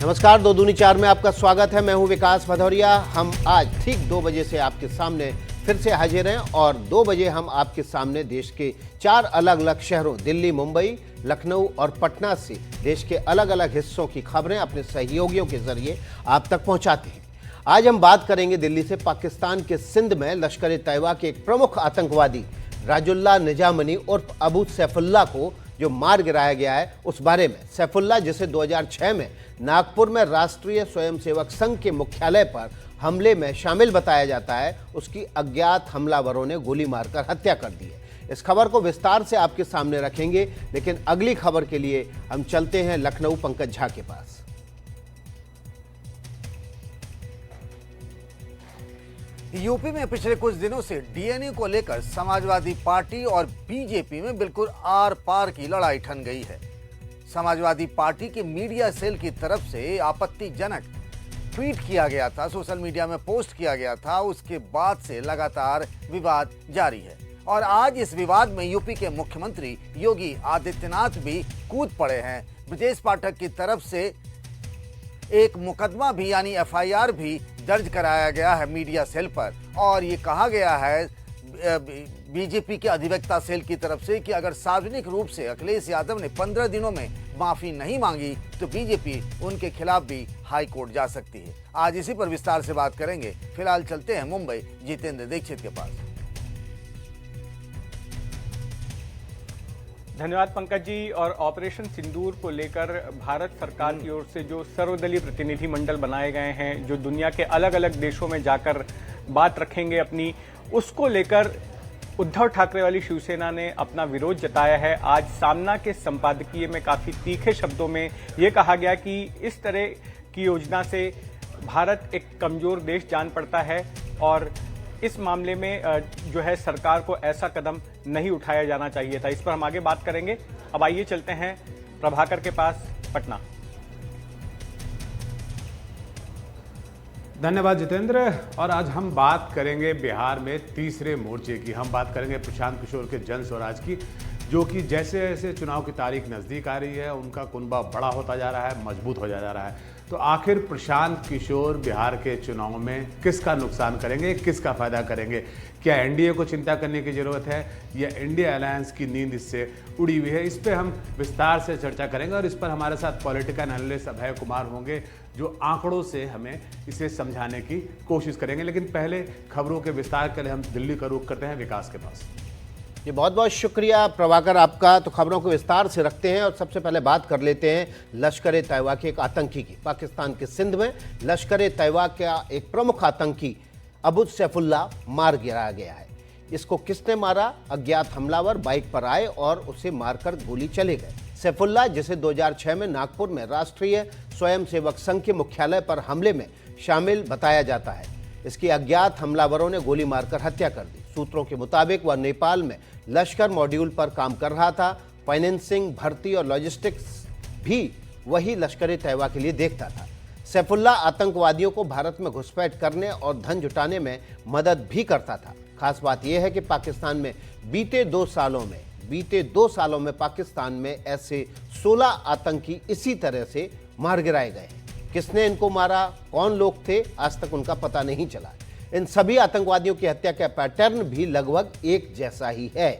नमस्कार, दो दूनी चार में आपका स्वागत है। मैं हूं विकास भदौरिया। हम आज ठीक 2 बजे से आपके सामने फिर से हाजिर हैं और 2 बजे हम आपके सामने देश के 4 अलग अलग शहरों दिल्ली, मुंबई, लखनऊ और पटना से देश के अलग अलग हिस्सों की खबरें अपने सहयोगियों के जरिए आप तक पहुंचाते हैं। आज हम बात करेंगे दिल्ली से पाकिस्तान के सिंध में लश्कर ए तैयबा के एक प्रमुख आतंकवादी राजुल्लाह निजामनी उर्फ अबू सैफुल्लाह को जो मार गिराया गया है उस बारे में। सैफुल्लाह, जिसे 2006 में नागपुर में राष्ट्रीय स्वयंसेवक संघ के मुख्यालय पर हमले में शामिल बताया जाता है, उसकी अज्ञात हमलावरों ने गोली मारकर हत्या कर दी है। इस खबर को विस्तार से आपके सामने रखेंगे, लेकिन अगली खबर के लिए हम चलते हैं लखनऊ पंकज झा के पास। यूपी में पिछले कुछ दिनों से डीएनए को लेकर समाजवादी पार्टी और बीजेपी में बिल्कुल आर पार की लड़ाई ठन गई है। समाजवादी पार्टी के मीडिया सेल की तरफ से आपत्तिजनक ट्वीट किया गया था, सोशल मीडिया में पोस्ट किया गया था। उसके बाद से लगातार विवाद जारी है और आज इस विवाद में यूपी के मुख्यमंत्री योगी आदित्यनाथ भी कूद पड़े हैं। ब्रजेश पाठक की तरफ से एक मुकदमा भी यानी एफआईआर भी दर्ज कराया गया है मीडिया सेल पर और ये कहा गया है बीजेपी के अधिवक्ता सेल की तरफ से कि अगर सार्वजनिक रूप से अखिलेश यादव ने 15 दिनों में माफी नहीं मांगी तो बीजेपी उनके खिलाफ भी हाई कोर्ट जा सकती है। आज इसी पर विस्तार से बात करेंगे। फिलहाल चलते हैं मुंबई जितेंद्र दीक्षित के पास। धन्यवाद पंकज जी। और ऑपरेशन सिंदूर को लेकर भारत सरकार की ओर से जो सर्वदलीय प्रतिनिधि मंडल बनाए गए हैं, जो दुनिया के अलग अलग देशों में जाकर बात रखेंगे अपनी, उसको लेकर उद्धव ठाकरे वाली शिवसेना ने अपना विरोध जताया है। आज सामना के संपादकीय में काफी तीखे शब्दों में ये कहा गया कि इस तरह की योजना से भारत एक कमजोर देश जान पड़ता है और इस मामले में जो है सरकार को ऐसा कदम नहीं उठाया जाना चाहिए था। इस पर हम आगे बात करेंगे। अब आइए चलते हैं प्रभाकर के पास, पटना। धन्यवाद जितेंद्र। और आज हम बात करेंगे बिहार में तीसरे मोर्चे की। हम बात करेंगे प्रशांत किशोर के जन स्वराज की, जो कि जैसे जैसे चुनाव की तारीख नज़दीक आ रही है उनका कुनबा बड़ा होता जा रहा है, मजबूत हो जा रहा है। तो आखिर प्रशांत किशोर बिहार के चुनाव में किसका नुकसान करेंगे, किसका फायदा करेंगे? क्या एनडीए को चिंता करने की जरूरत है या इंडिया अलायंस की नींद इससे उड़ी हुई है? इस पे हम विस्तार से चर्चा करेंगे और इस पर हमारे साथ पॉलिटिकल एनालिस्ट अभय कुमार होंगे, जो आंकड़ों से हमें इसे समझाने की कोशिश करेंगे। लेकिन पहले खबरों के विस्तार के लिए हम दिल्ली का रुख करते हैं विकास के पास। ये बहुत बहुत शुक्रिया प्रभाकर आपका। तो खबरों को विस्तार से रखते हैं और सबसे पहले बात कर लेते हैं लश्कर ए तैयबा के एक आतंकी की। पाकिस्तान के सिंध में लश्कर ए तैयबा का एक प्रमुख आतंकी अबू सैफुल्लाह मार गिराया गया है। इसको किसने मारा? अज्ञात हमलावर बाइक पर आए और उसे मारकर गोली चले गए। सैफुल्लाह, जिसे 2006 में नागपुर में राष्ट्रीय स्वयंसेवक संघ के मुख्यालय पर हमले में शामिल बताया जाता है, इसकी अज्ञात हमलावरों ने गोली मारकर हत्या कर दी। सूत्रों के मुताबिक वह नेपाल में लश्कर मॉड्यूल पर काम कर रहा था। फाइनेंसिंग, भर्ती और लॉजिस्टिक्स भी वही लश्कर ए तैयबा के लिए देखता था। सैफुल्लाह आतंकवादियों को भारत में घुसपैठ करने और धन जुटाने में मदद भी करता था। खास बात यह है कि पाकिस्तान में बीते 2 सालों में पाकिस्तान में ऐसे 16 आतंकी इसी तरह से मार गिराए गए हैं। किसने इनको मारा, कौन लोग थे, आज तक उनका पता नहीं चला। इन सभी आतंकवादियों की हत्या का पैटर्न भी लगभग एक जैसा ही है।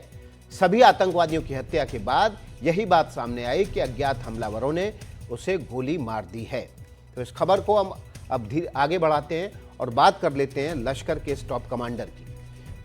सभी आतंकवादियों की हत्या के बाद यही बात सामने आई कि अज्ञात हमलावरों ने उसे गोली मार दी है। तो इस खबर को हम अब आगे बढ़ाते हैं और बात कर लेते हैं लश्कर के इस टॉप कमांडर की।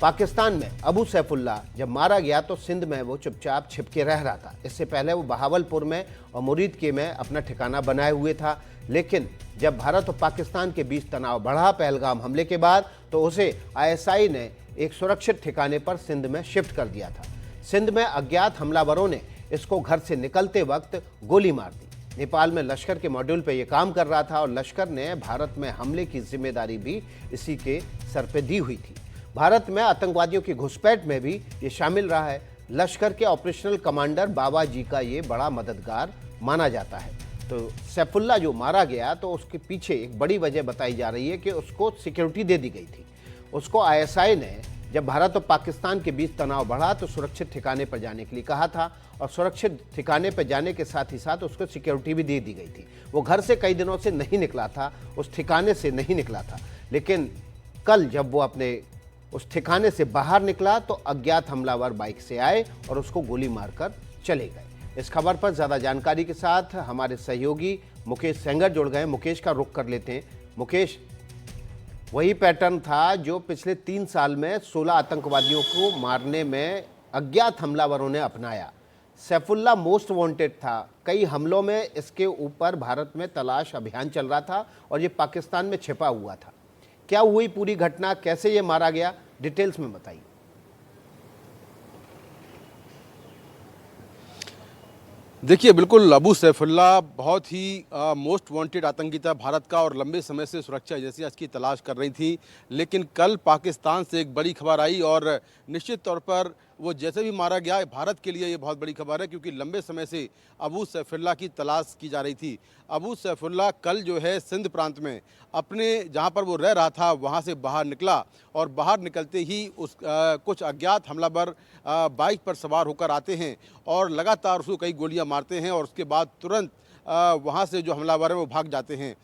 पाकिस्तान में अबू सैफुल्लाह जब मारा गया तो सिंध में वो चुपचाप छिपके रह रहा था। इससे पहले वो बहावलपुर में और मुरीदके में अपना ठिकाना बनाए हुए था। लेकिन जब भारत और पाकिस्तान के बीच तनाव बढ़ा पहलगाम हमले के बाद, तो उसे आईएसआई ने एक सुरक्षित ठिकाने पर सिंध में शिफ्ट कर दिया था। सिंध में अज्ञात हमलावरों ने इसको घर से निकलते वक्त गोली मार दी। नेपाल में लश्कर के मॉड्यूल पर यह काम कर रहा था और लश्कर ने भारत में हमले की जिम्मेदारी भी इसी के सर पे दी हुई थी। भारत में आतंकवादियों की घुसपैठ में भी ये शामिल रहा है। लश्कर के ऑपरेशनल कमांडर बाबा जी का ये बड़ा मददगार माना जाता है। तो सैफुल्लाह जो मारा गया, तो उसके पीछे एक बड़ी वजह बताई जा रही है कि उसको सिक्योरिटी दे दी गई थी। उसको आईएसआई ने जब भारत और पाकिस्तान के बीच तनाव बढ़ा तो सुरक्षित ठिकाने पर जाने के लिए कहा था और सुरक्षित ठिकाने पर जाने के साथ ही साथ उसको सिक्योरिटी भी दे दी गई थी। वो घर से कई दिनों से नहीं निकला था, उस ठिकाने से नहीं निकला था, लेकिन कल जब वो अपने उस ठिकाने से बाहर निकला तो अज्ञात हमलावर बाइक से आए और उसको गोली मारकर चले गए। इस खबर पर ज्यादा जानकारी के साथ हमारे सहयोगी मुकेश सेंगर जुड़ गए। मुकेश का रुख कर लेते हैं। मुकेश, वही पैटर्न था जो पिछले 3 साल में 16 आतंकवादियों को मारने में अज्ञात हमलावरों ने अपनाया। सैफुल्लाह मोस्ट वांटेड था। कई हमलों में इसके ऊपर भारत में तलाश अभियान चल रहा था और ये पाकिस्तान में छिपा हुआ था। क्या हुई पूरी घटना, कैसे ये मारा गया, डिटेल्स में बताइए। देखिए, बिल्कुल अबू सैफुल्लाह बहुत ही मोस्ट वांटेड आतंकी था भारत का और लंबे समय से सुरक्षा एजेंसियां इसकी तलाश कर रही थी। लेकिन कल पाकिस्तान से एक बड़ी खबर आई और निश्चित तौर पर वो जैसे भी मारा गया, भारत के लिए ये बहुत बड़ी खबर है क्योंकि लंबे समय से अबू सैफुल्लाह की तलाश की जा रही थी। अबू सैफुल्लाह कल जो है सिंध प्रांत में अपने जहाँ पर वो रह रहा था वहाँ से बाहर निकला और बाहर निकलते ही कुछ अज्ञात हमलावर बाइक पर सवार होकर आते हैं और लगातार उसको कई गोलियां मारते हैं और उसके बाद तुरंत वहाँ से जो हमलावर हैं वो भाग जाते हैं।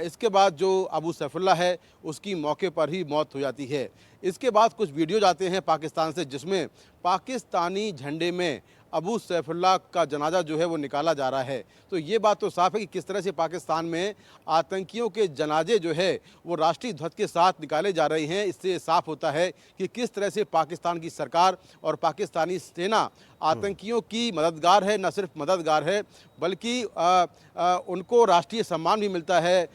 इसके बाद जो अबू सैफुल्लाह है उसकी मौके पर ही मौत हो जाती है। इसके बाद कुछ वीडियो जाते हैं पाकिस्तान से जिसमें पाकिस्तानी झंडे में अबू सैफुल्लाह का जनाजा जो है वो निकाला जा रहा है। तो ये बात तो साफ है कि किस तरह से पाकिस्तान में आतंकियों के जनाजे जो है वो राष्ट्रीय ध्वज के साथ निकाले जा रहे हैं। इससे साफ होता है कि किस तरह से पाकिस्तान की सरकार और पाकिस्तानी सेना आतंकियों की मददगार है। न सिर्फ मददगार है बल्कि उनको राष्ट्रीय सम्मान भी मिलता है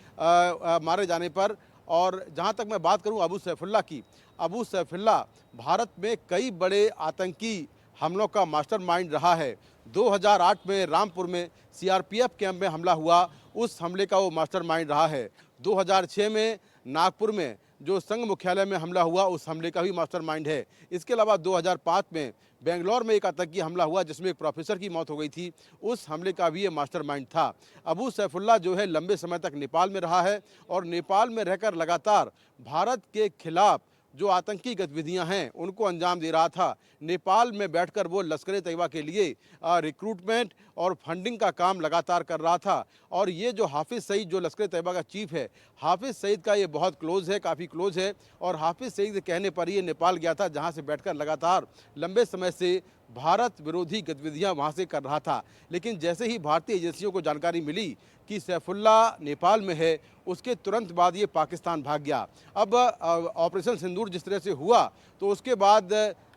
मारे जाने पर। और जहाँ तक मैं बात करूँ अबू सैफुल्लाह की, अबू सैफुल्लाह भारत में कई बड़े आतंकी हमलों का मास्टरमाइंड रहा है। 2008 में रामपुर में सीआरपीएफ कैंप में हमला हुआ, उस हमले का वो मास्टरमाइंड रहा है। 2006 में नागपुर में जो संघ मुख्यालय में हमला हुआ, उस हमले का भी मास्टरमाइंड है। इसके अलावा 2005 में बेंगलोर में एक आतंकी हमला हुआ जिसमें एक प्रोफेसर की मौत हो गई थी, उस हमले का भी ये मास्टरमाइंड था। अबू सैफुल्लाह जो है लंबे समय तक नेपाल में रहा है और नेपाल में रहकर लगातार भारत के खिलाफ जो आतंकी गतिविधियां हैं उनको अंजाम दे रहा था। नेपाल में बैठकर वो लश्कर-ए-तैयबा के लिए रिक्रूटमेंट और फंडिंग का काम लगातार कर रहा था। और ये जो हाफिज़ सईद जो लश्कर-ए-तैयबा का चीफ है, हाफिज़ सईद का ये बहुत क्लोज है, काफ़ी क्लोज है और हाफिज़ सईद के कहने पर ये नेपाल गया था जहाँ से बैठकर लगातार लंबे समय से भारत विरोधी गतिविधियां वहां से कर रहा था। लेकिन जैसे ही भारतीय एजेंसियों को जानकारी मिली कि सैफुल्लाह नेपाल में है, उसके तुरंत बाद ये पाकिस्तान भाग गया। अब ऑपरेशन सिंदूर जिस तरह से हुआ तो उसके बाद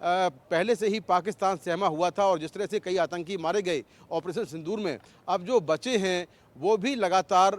पहले से ही पाकिस्तान सहमा हुआ था और जिस तरह से कई आतंकी मारे गए ऑपरेशन सिंदूर में, अब जो बचे हैं वो भी लगातार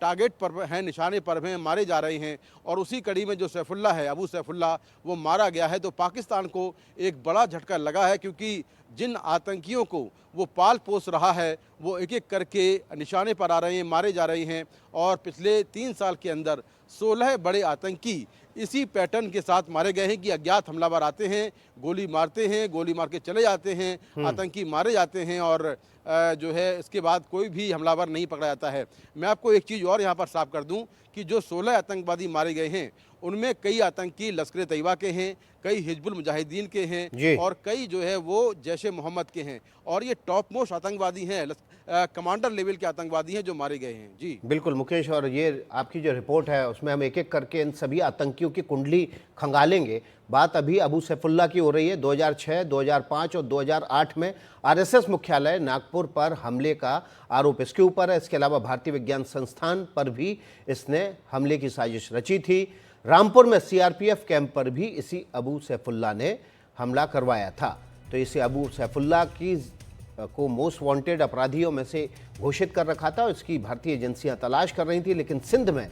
टारगेट पर हैं, निशाने पर हैं, मारे जा रहे हैं। और उसी कड़ी में जो सैफुल्लाह है, अबू सैफुल्लाह, वो मारा गया है। तो पाकिस्तान को एक बड़ा झटका लगा है क्योंकि जिन आतंकियों को वो पाल पोस रहा है वो एक एक करके निशाने पर आ रहे हैं, मारे जा रहे हैं। और पिछले 3 साल के अंदर 16 बड़े आतंकी इसी पैटर्न के साथ मारे गए हैं कि अज्ञात हमलावर आते हैं, गोली मारते हैं, गोली मार के चले जाते हैं, आतंकी मारे जाते हैं और जो है इसके बाद कोई भी हमलावर नहीं पकड़ा जाता है। मैं आपको एक चीज़ और यहाँ पर साफ कर दूं कि जो 16 आतंकवादी मारे गए हैं उनमें कई आतंकी लश्कर-ए-तैयबा के हैं, कई हिजबुल मुजाहिदीन के हैं और कई जो है वो जैश-ए-मोहम्मद के हैं। और ये टॉप मोस्ट आतंकवादी हैं, कमांडर लेवल के आतंकवादी हैं जो मारे गए हैं। जी बिल्कुल मुकेश, और ये आपकी जो रिपोर्ट है उसमें हम एक एक करके इन सभी आतंकियों की कुंडली खंगालेंगे। बात अभी अबू सैफुल्लाह की हो रही है। 2006, 2005 और 2008 में आरएसएस मुख्यालय नागपुर पर हमले का आरोप इसके ऊपर है। इसके अलावा भारतीय विज्ञान संस्थान पर भी इसने हमले की साजिश रची थी। रामपुर में सीआरपीएफ कैंप पर भी इसी अबू सैफुल्लाह ने हमला करवाया था। तो इसे अबू सैफुल्लाह को मोस्ट वांटेड अपराधियों में से घोषित कर रखा था और इसकी भारतीय एजेंसियां तलाश कर रही थी। लेकिन सिंध में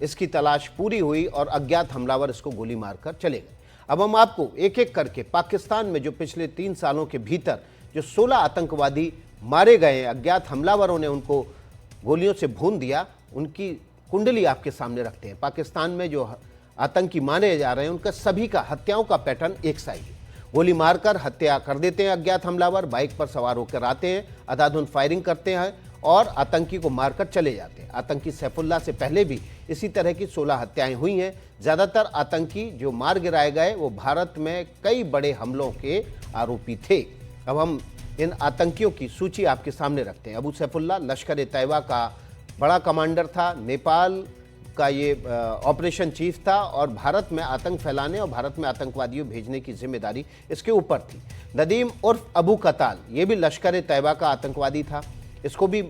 इसकी तलाश पूरी हुई और अज्ञात हमलावर इसको गोली मारकर चले गए। अब हम आपको एक एक करके पाकिस्तान में जो पिछले 3 सालों के भीतर जो 16 आतंकवादी मारे गए, अज्ञात हमलावरों ने उनको गोलियों से भून दिया, उनकी कुंडली आपके सामने रखते हैं। पाकिस्तान में जो आतंकी मारे जा रहे हैं उनका सभी का हत्याओं का पैटर्न एक सा ही है। गोली मारकर हत्या कर देते हैं अज्ञात हमलावर, बाइक पर सवार होकर आते हैं, अंधाधुंध फायरिंग करते हैं और आतंकी को मारकर चले जाते हैं। आतंकी सैफुल्ला से पहले भी इसी तरह की 16 हत्याएं हुई हैं। ज़्यादातर आतंकी जो मार गिराए गए वो भारत में कई बड़े हमलों के आरोपी थे। अब हम इन आतंकियों की सूची आपके सामने रखते हैं। अबू सैफुल्ला लश्कर ए तैयबा का बड़ा कमांडर था, नेपाल का ये ऑपरेशन चीफ था और भारत में आतंक फैलाने और भारत में आतंकवादियों भेजने की जिम्मेदारी इसके ऊपर थी। नदीम उर्फ अबू कताल, ये भी लश्कर ए तैयबा का आतंकवादी था, इसको भी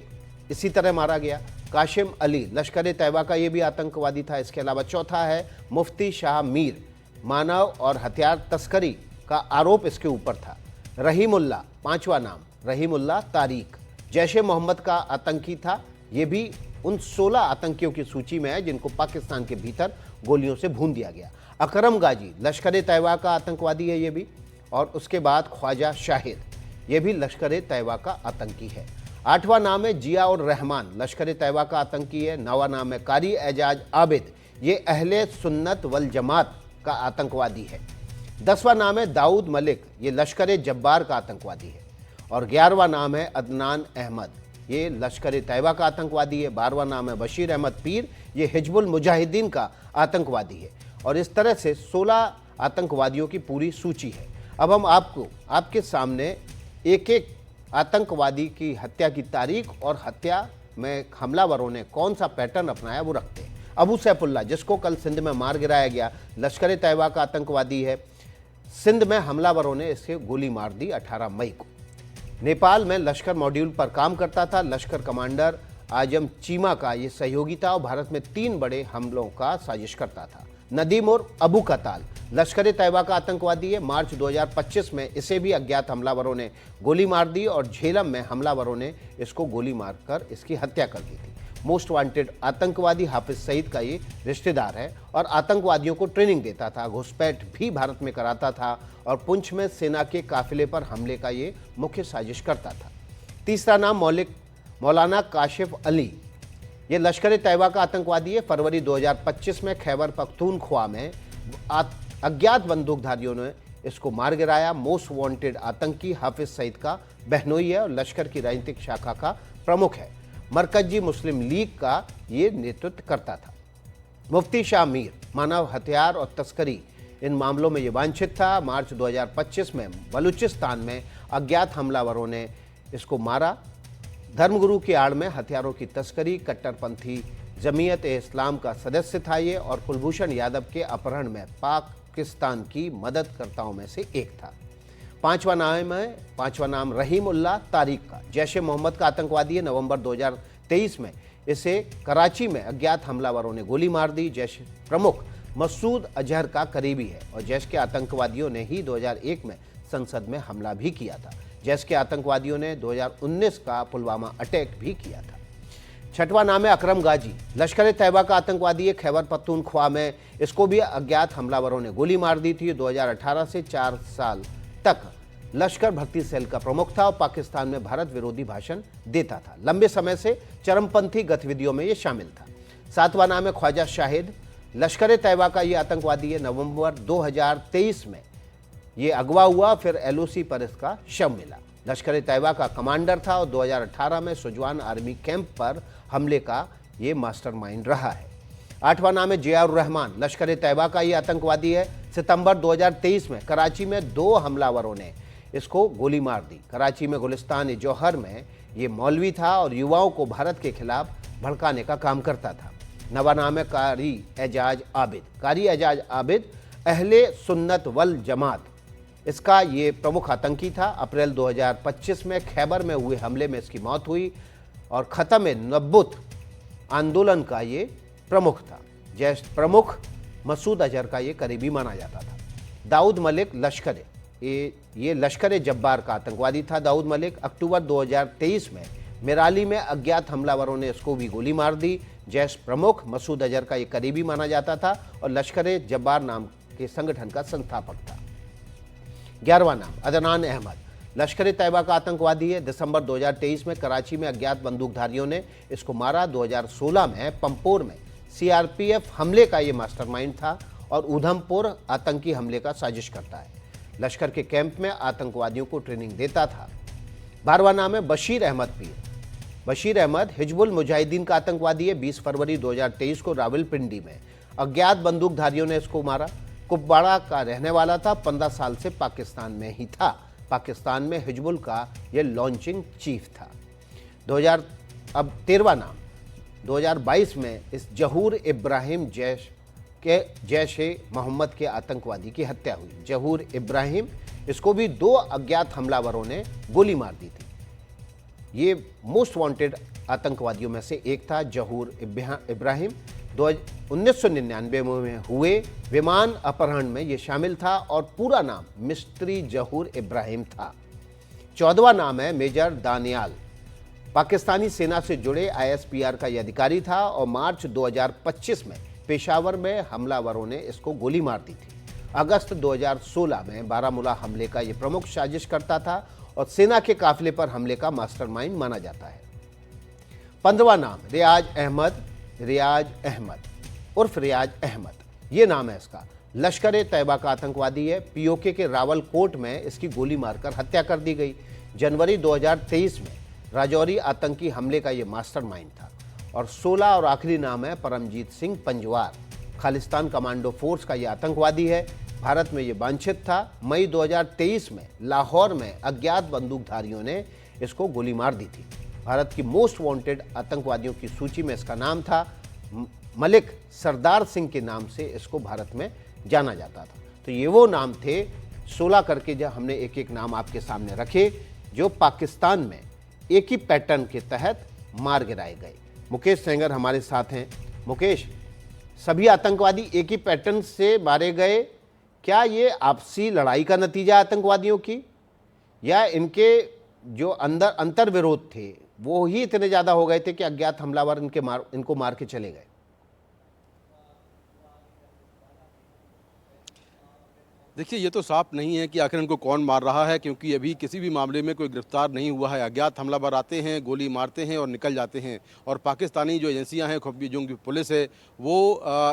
इसी तरह मारा गया। काशिम अली लश्कर ए तैयबा का ये भी आतंकवादी था। इसके अलावा चौथा है मुफ्ती शाह मीर, मानव और हथियार तस्करी का आरोप इसके ऊपर था। रहीमुल्ला पांचवा नाम, रहीमुल्ला तारिक जैश ए मोहम्मद का आतंकी था। ये भी उन 16 आतंकियों की सूची में है जिनको पाकिस्तान के भीतर गोलियों से भून दिया गया। अकरम गाजी लश्कर ए तैयबा का आतंकवादी है ये भी। और उसके बाद ख्वाजा शाहिद, ये भी लश्कर ए तैयबा का आतंकी है। 8वां नाम है जिया और रहमान, लश्कर ए तैयबा का आतंकी है। 9वां नाम है कारी एजाज आबिद, ये अहले सुन्नत वल जमात का आतंकवादी है। 10वां नाम है दाऊद मलिक, ये लश्कर ए जब्बार का आतंकवादी है। और 11वां नाम है अदनान अहमद, ये लश्कर ए तैयबा का आतंकवादी है। 12वां नाम है बशीर अहमद पीर, ये हिजबुल मुजाहिदीन का आतंकवादी है। और इस तरह से 16 आतंकवादियों की पूरी सूची है। अब हम आपको आपके सामने एक एक आतंकवादी की हत्या की तारीख और हत्या में हमलावरों ने कौन सा पैटर्न अपनाया वो रखते हैं। अबू सैफुल्ला, जिसको कल सिंध में मार गिराया गया, लश्कर ए तैयबा का आतंकवादी है। सिंध में हमलावरों ने इसके गोली मार दी 18 मई को। नेपाल में लश्कर मॉड्यूल पर काम करता था। लश्कर कमांडर आजम चीमा का ये सहयोगी था और भारत में 3 बड़े हमलों का साजिश करता था। नदीम और अबू कताल लश्कर ए तैयबा का आतंकवादी है। मार्च 2025 में इसे भी अज्ञात हमलावरों ने गोली मार दी और झेलम में हमलावरों ने इसको गोली मारकर इसकी हत्या कर दी थी। मोस्ट वांटेड आतंकवादी हाफिज सईद का ये रिश्तेदार है और आतंकवादियों को ट्रेनिंग देता था, घुसपैठ भी भारत में कराता था और पुंछ में सेना के काफिले पर हमले का ये मुख्य साजिश करता था। तीसरा नाम मौलाना काशिफ अली, ये लश्कर ए तैयबा का आतंकवादी है। फरवरी 2025 में खैबर पख्तूनख्वा में अज्ञात बंदूकधारियों ने इसको मार गिराया। मोस्ट वांटेड आतंकी हाफिज सईद का बहनोई है और लश्कर की राजनीतिक शाखा का प्रमुख है। मरकजी मुस्लिम लीग का ये नेतृत्व करता था। मुफ्ती शाह मीर मानव हथियार और तस्करी, इन मामलों में ये वांछित था। मार्च 2025 में बलूचिस्तान में अज्ञात हमलावरों ने इसको मारा। धर्मगुरु की आड़ में हथियारों की तस्करी, कट्टरपंथी जमीयत ए इस्लाम का सदस्य था ये और कुलभूषण यादव के अपहरण में पाकिस्तान की मददकर्ताओं में से एक था। पांचवा नाम रहीमुल्ला तारिक का, जैश ए मोहम्मद का आतंकवादी है। नवंबर 2023 में इसे कराची में अज्ञात हमलावरों ने गोली मार दी। जैश प्रमुख मसूद अजहर का करीबी है और जैश के आतंकवादियों ने ही 2001 में संसद में हमला भी किया था। जैश के आतंकवादियों ने 2019 का पुलवामा अटैक भी किया था। 6वां नाम है अकरम गाजी, लश्कर ए तैयबा का आतंकवादी है। खैबर पख्तूनख्वा में इसको भी अज्ञात हमलावरों ने गोली मार दी थी। 2018 से 4 साल तक लश्कर भर्ती सेल का प्रमुख था और पाकिस्तान में भारत विरोधी भाषण देता था। लंबे समय से चरमपंथी गतिविधियों में ये शामिल था। 7वां नाम है ख्वाजा शाहिद, लश्कर ए तैयबा का ये आतंकवादी है। नवंबर 2023 में ये अगवा हुआ, फिर एलओसी पर इसका शव मिला। लश्कर ए तैयबा का कमांडर था और 2018 में सुजवान आर्मी कैंप पर हमले का ये मास्टरमाइंड रहा है। 8वां नाम है जिया उर रहमान, लश्कर ए तैयबा का ये आतंकवादी है। सितंबर 2023 में कराची में 2 हमलावरों ने इसको गोली मार दी। कराची में गुलिस्तान जौहर में ये मौलवी था और युवाओं को भारत के खिलाफ भड़काने का काम करता था। 9वां नाम है कारी एजाज आबिद, कारी एजाज आबिद अहले सुन्नत वल जमात, इसका ये प्रमुख आतंकी था। अप्रैल 2025 में खैबर में हुए हमले में इसकी मौत हुई और ख़त्म नब्बुत आंदोलन का ये प्रमुख था। जैश प्रमुख मसूद अजहर का ये करीबी माना जाता था। दाऊद मलिक लश्कर ये लश्कर ए जब्बार का आतंकवादी था। दाऊद मलिक अक्टूबर 2023 में मिराली में अज्ञात हमलावरों ने इसको भी गोली मार दी। जैश प्रमुख मसूद अजहर का ये करीबी माना जाता था और लश्कर ए जब्बार नाम के संगठन का संस्थापक था। 11वां नाम अदनान अहमद, लश्कर ए तैयबा का आतंकवादी है। दिसंबर 2023 में कराची में अज्ञात बंदूकधारियों ने इसको मारा। 2016 में पंपोर में सीआरपीएफ हमले का ये मास्टरमाइंड था और उधमपुर आतंकी हमले का साजिश करता है। लश्कर के कैंप में आतंकवादियों को ट्रेनिंग देता था। 12वां नाम है बशीर अहमद पीर, बशीर अहमद हिजबुल मुजाहिदीन का आतंकवादी है। 20 फरवरी 2023 को रावलपिंडी में अज्ञात बंदूकधारियों ने इसको मारा। कुपवाड़ा का रहने वाला था, 15 साल से पाकिस्तान में ही था। पाकिस्तान में हिजबुल का यह लॉन्चिंग चीफ था। 13वां नाम 2022 में इस जहूर इब्राहिम जैश ए मोहम्मद के आतंकवादी की हत्या हुई। जहूर इब्राहिम, इसको भी 2 अज्ञात हमलावरों ने गोली मार दी थी। ये मोस्ट वांटेड आतंकवादियों में से एक था जहूर इब्राहिम। 1999 में हुए विमान अपहरण में ये शामिल था और पूरा नाम मिस्त्री जहूर इब्राहिम था। 14वां नाम है मेजर दानियाल। पाकिस्तानी सेना से जुड़े ISPR का यह अधिकारी था और मार्च 2025 में पेशावर में हमलावरों ने इसको गोली मार दी थी। अगस्त 2016 में बारामूला हमले का यह प्रमुख साजिश करता था और सेना के काफिले पर हमले का मास्टरमाइंड माना जाता है। 15वां नाम रियाज अहमद उर्फ रियाज अहमद, ये नाम है इसका। लश्कर-ए-तैयबा का आतंकवादी है। POK के रावलकोट में इसकी गोली मारकर हत्या कर दी गई। जनवरी 2023 में राजौरी आतंकी हमले का यह मास्टरमाइंड था। और 16 और आखिरी नाम है परमजीत सिंह पंजवार। खालिस्तान कमांडो फोर्स का यह आतंकवादी है। भारत में यह वांछित था। मई 2023 में लाहौर में अज्ञात बंदूकधारियों ने इसको गोली मार दी थी। भारत की मोस्ट वांटेड आतंकवादियों की सूची में इसका नाम था। मलिक सरदार सिंह के नाम से इसको भारत में जाना जाता था। तो ये वो नाम थे 16 करके, जब हमने एक एक नाम आपके सामने रखे जो पाकिस्तान में एक ही पैटर्न के तहत मार गिराए गए। मुकेश सेंगर हमारे साथ हैं। मुकेश, सभी आतंकवादी एक ही पैटर्न से मारे गए, क्या ये आपसी लड़ाई का नतीजा आतंकवादियों की, या इनके जो अंदर अंतर विरोध थे वो ही इतने ज्यादा हो गए थे कि अज्ञात हमलावर इनको मार के चले गए? देखिए, ये तो साफ नहीं है कि आखिर इनको कौन मार रहा है, क्योंकि अभी किसी भी मामले में कोई गिरफ्तार नहीं हुआ है। अज्ञात हमलावर आते हैं, गोली मारते हैं और निकल जाते हैं। और पाकिस्तानी जो एजेंसियां हैं, खुफिया जो पुलिस है, वो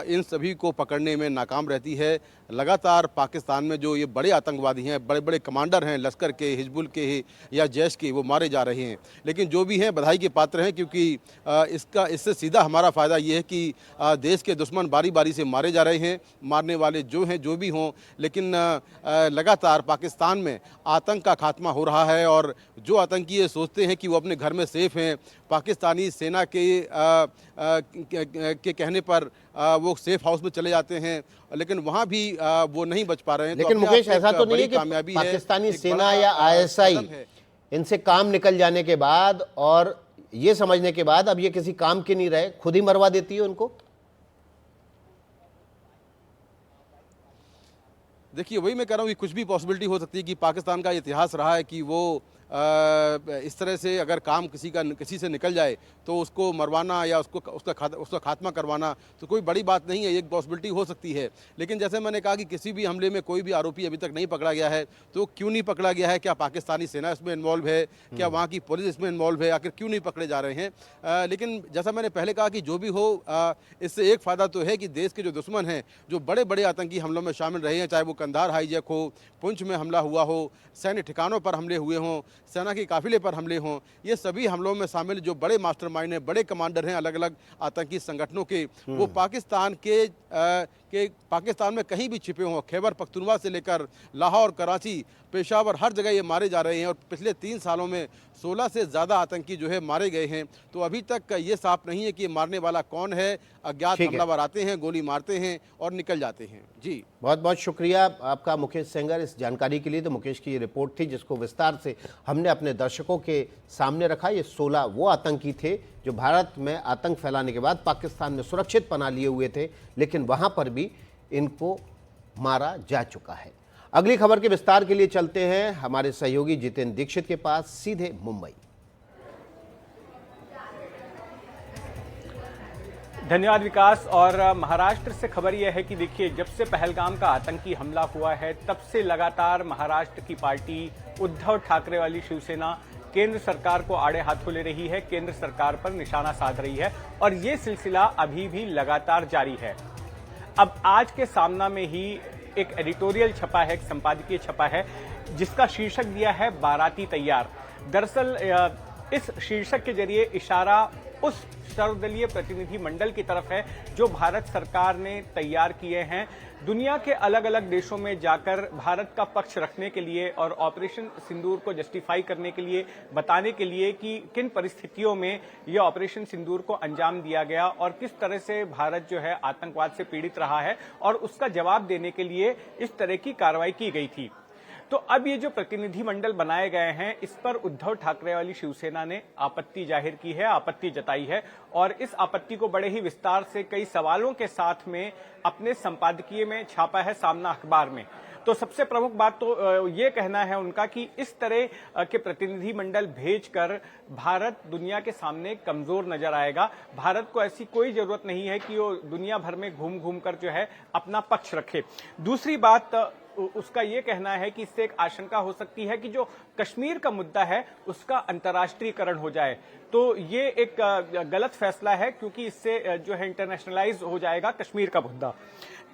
इन सभी को पकड़ने में नाकाम रहती है। लगातार पाकिस्तान में जो ये बड़े आतंकवादी हैं, बड़े बड़े कमांडर हैं लश्कर के, हिजबुल के या जैश के, वो मारे जा रहे हैं। लेकिन जो भी हैं बधाई के पात्र हैं, क्योंकि इससे सीधा हमारा फ़ायदा ये है कि देश के दुश्मन बारी बारी से मारे जा रहे हैं। मारने वाले जो हैं, जो भी हों, लेकिन लगातार पाकिस्तान में आतंक का खात्मा हो रहा है। और जो आतंकी ये सोचते हैं कि वो अपने घर में सेफ हैं, पाकिस्तानी सेना के कहने पर वो सेफ हाउस में चले जाते हैं, लेकिन वहाँ भी वो नहीं बच पा रहे हैं। लेकिन मुकेश, ऐसा तो नहीं है कि पाकिस्तानी सेना या ISI इनसे काम निकल जाने के बाद और ये समझने के बाद अब ये किसी काम के नहीं रहे, खुद ही मरवा देती है उनको? देखिए, वही मैं कह रहा हूँ कि कुछ भी पॉसिबिलिटी हो सकती है कि पाकिस्तान का इतिहास रहा है कि वो इस तरह से अगर काम किसी से निकल जाए तो उसको मरवाना या उसका खात्मा करवाना तो कोई बड़ी बात नहीं है, एक पॉसिबिलिटी हो सकती है। लेकिन जैसे मैंने कहा कि किसी भी हमले में कोई भी आरोपी अभी तक नहीं पकड़ा गया है, तो क्यों नहीं पकड़ा गया है? क्या पाकिस्तानी सेना इसमें इन्वॉल्व है? क्या वहाँ की पुलिस इसमें इन्वॉल्व है? आखिर क्यों नहीं पकड़े जा रहे हैं? लेकिन जैसा मैंने पहले कहा कि जो भी हो, इससे एक फ़ायदा तो है कि देश के जो दुश्मन हैं, जो बड़े बड़े आतंकी हमलों में शामिल रहे हैं, चाहे वो कंधार हाईजैक हो, पुंछ में हमला हुआ हो, सैन्य ठिकानों पर हमले हुए हों, सेना के काफिले पर हमले हों, ये सभी हमलों में शामिल जो बड़े मास्टरमाइंड हैं, बड़े कमांडर हैं अलग अलग आतंकी संगठनों के, वो पाकिस्तान में कहीं भी छिपे हों। खैबर पख्तूनख्वा से लेकर लाहौर, कराची, पेशावर, हर जगह ये मारे जा रहे हैं। और पिछले 3 सालों में 16 से ज़्यादा आतंकी जो है मारे गए हैं। तो अभी तक ये साफ नहीं है कि मारने वाला कौन है। अज्ञात हमलावर आते हैं, गोली मारते हैं और निकल जाते हैं। जी, बहुत बहुत शुक्रिया आपका मुकेश सेंगर इस जानकारी के लिए। तो मुकेश की ये रिपोर्ट थी जिसको विस्तार से हमने अपने दर्शकों के सामने रखा। ये 16 वो आतंकी थे जो भारत में आतंक फैलाने के बाद पाकिस्तान में सुरक्षित पनाह लिए हुए थे, लेकिन वहाँ पर भी इनको मारा जा चुका है। अगली खबर के विस्तार के लिए चलते हैं हमारे सहयोगी जितेंद्र दीक्षित के पास, सीधे मुंबई। धन्यवाद विकास। और महाराष्ट्र से खबर यह है कि देखिए, जब से पहलगाम का आतंकी हमला हुआ है तब से लगातार महाराष्ट्र की पार्टी उद्धव ठाकरे वाली शिवसेना केंद्र सरकार को आड़े हाथों ले रही है, केंद्र सरकार पर निशाना साध रही है और ये सिलसिला अभी भी लगातार जारी है। अब आज के सामना में ही एक एडिटोरियल छपा है, एक संपादकीय छपा है जिसका शीर्षक दिया है बाराती तैयार। दरअसल इस शीर्षक के जरिए इशारा उस सर्वदलीय प्रतिनिधि मंडल की तरफ है जो भारत सरकार ने तैयार किए हैं दुनिया के अलग अलग देशों में जाकर भारत का पक्ष रखने के लिए और ऑपरेशन सिंदूर को जस्टिफाई करने के लिए, बताने के लिए कि किन परिस्थितियों में यह ऑपरेशन सिंदूर को अंजाम दिया गया और किस तरह से भारत जो है आतंकवाद से पीड़ित रहा है और उसका जवाब देने के लिए इस तरह की कार्रवाई की गई थी। तो अब ये जो प्रतिनिधि मंडल बनाए गए हैं, इस पर उद्धव ठाकरे वाली शिवसेना ने आपत्ति जाहिर की है, आपत्ति जताई है और इस आपत्ति को बड़े ही विस्तार से कई सवालों के साथ में अपने संपादकीय में छापा है सामना अखबार में। तो सबसे प्रमुख बात तो ये कहना है उनका कि इस तरह के प्रतिनिधि मंडल भेजकर भारत दुनिया के सामने कमजोर नजर आएगा। भारत को ऐसी कोई जरूरत नहीं है कि वो दुनिया भर में घूम घूम कर जो है अपना पक्ष रखे। दूसरी बात उसका ये कहना है कि इससे एक आशंका हो सकती है कि जो कश्मीर का मुद्दा है उसका अंतर्राष्ट्रीयकरण हो जाए। तो ये एक गलत फैसला है क्योंकि इससे जो है इंटरनेशनलाइज हो जाएगा कश्मीर का मुद्दा।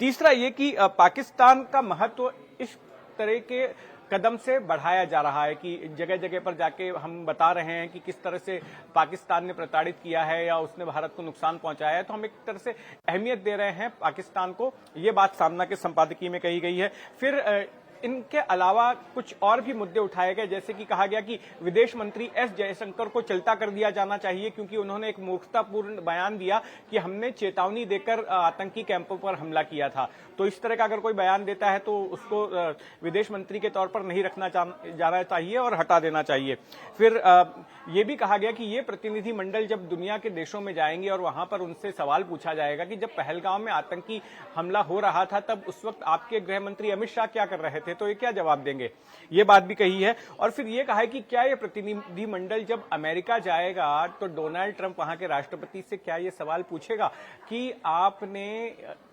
तीसरा ये कि पाकिस्तान का महत्व इस तरह के कदम से बढ़ाया जा रहा है कि जगह जगह पर जाके हम बता रहे हैं कि किस तरह से पाकिस्तान ने प्रताड़ित किया है या उसने भारत को नुकसान पहुंचाया है। तो हम एक तरह से अहमियत दे रहे हैं पाकिस्तान को, ये बात सामना के संपादकीय में कही गई है। फिर इनके अलावा कुछ और भी मुद्दे उठाए गए, जैसे कि कहा गया कि विदेश मंत्री एस जयशंकर को चलता कर दिया जाना चाहिए क्योंकि उन्होंने एक मूर्खतापूर्ण बयान दिया कि हमने चेतावनी देकर आतंकी कैंपों पर हमला किया था। तो इस तरह का अगर कोई बयान देता है तो उसको विदेश मंत्री के तौर पर नहीं रखना जाना चाहिए और हटा देना चाहिए। फिर ये भी कहा गया कि ये प्रतिनिधि मंडल जब दुनिया के देशों में जाएंगे और वहां पर उनसे सवाल पूछा जाएगा कि जब पहलगाम में आतंकी हमला हो रहा था तब उस वक्त आपके गृह मंत्री अमित शाह क्या कर रहे थे, तो ये क्या जवाब देंगे, ये बात भी कही है। और फिर ये कहा है कि क्या ये प्रतिनिधि मंडल जब अमेरिका जाएगा तो डोनाल्ड ट्रंप वहां के राष्ट्रपति से क्या ये सवाल पूछेगा कि आपने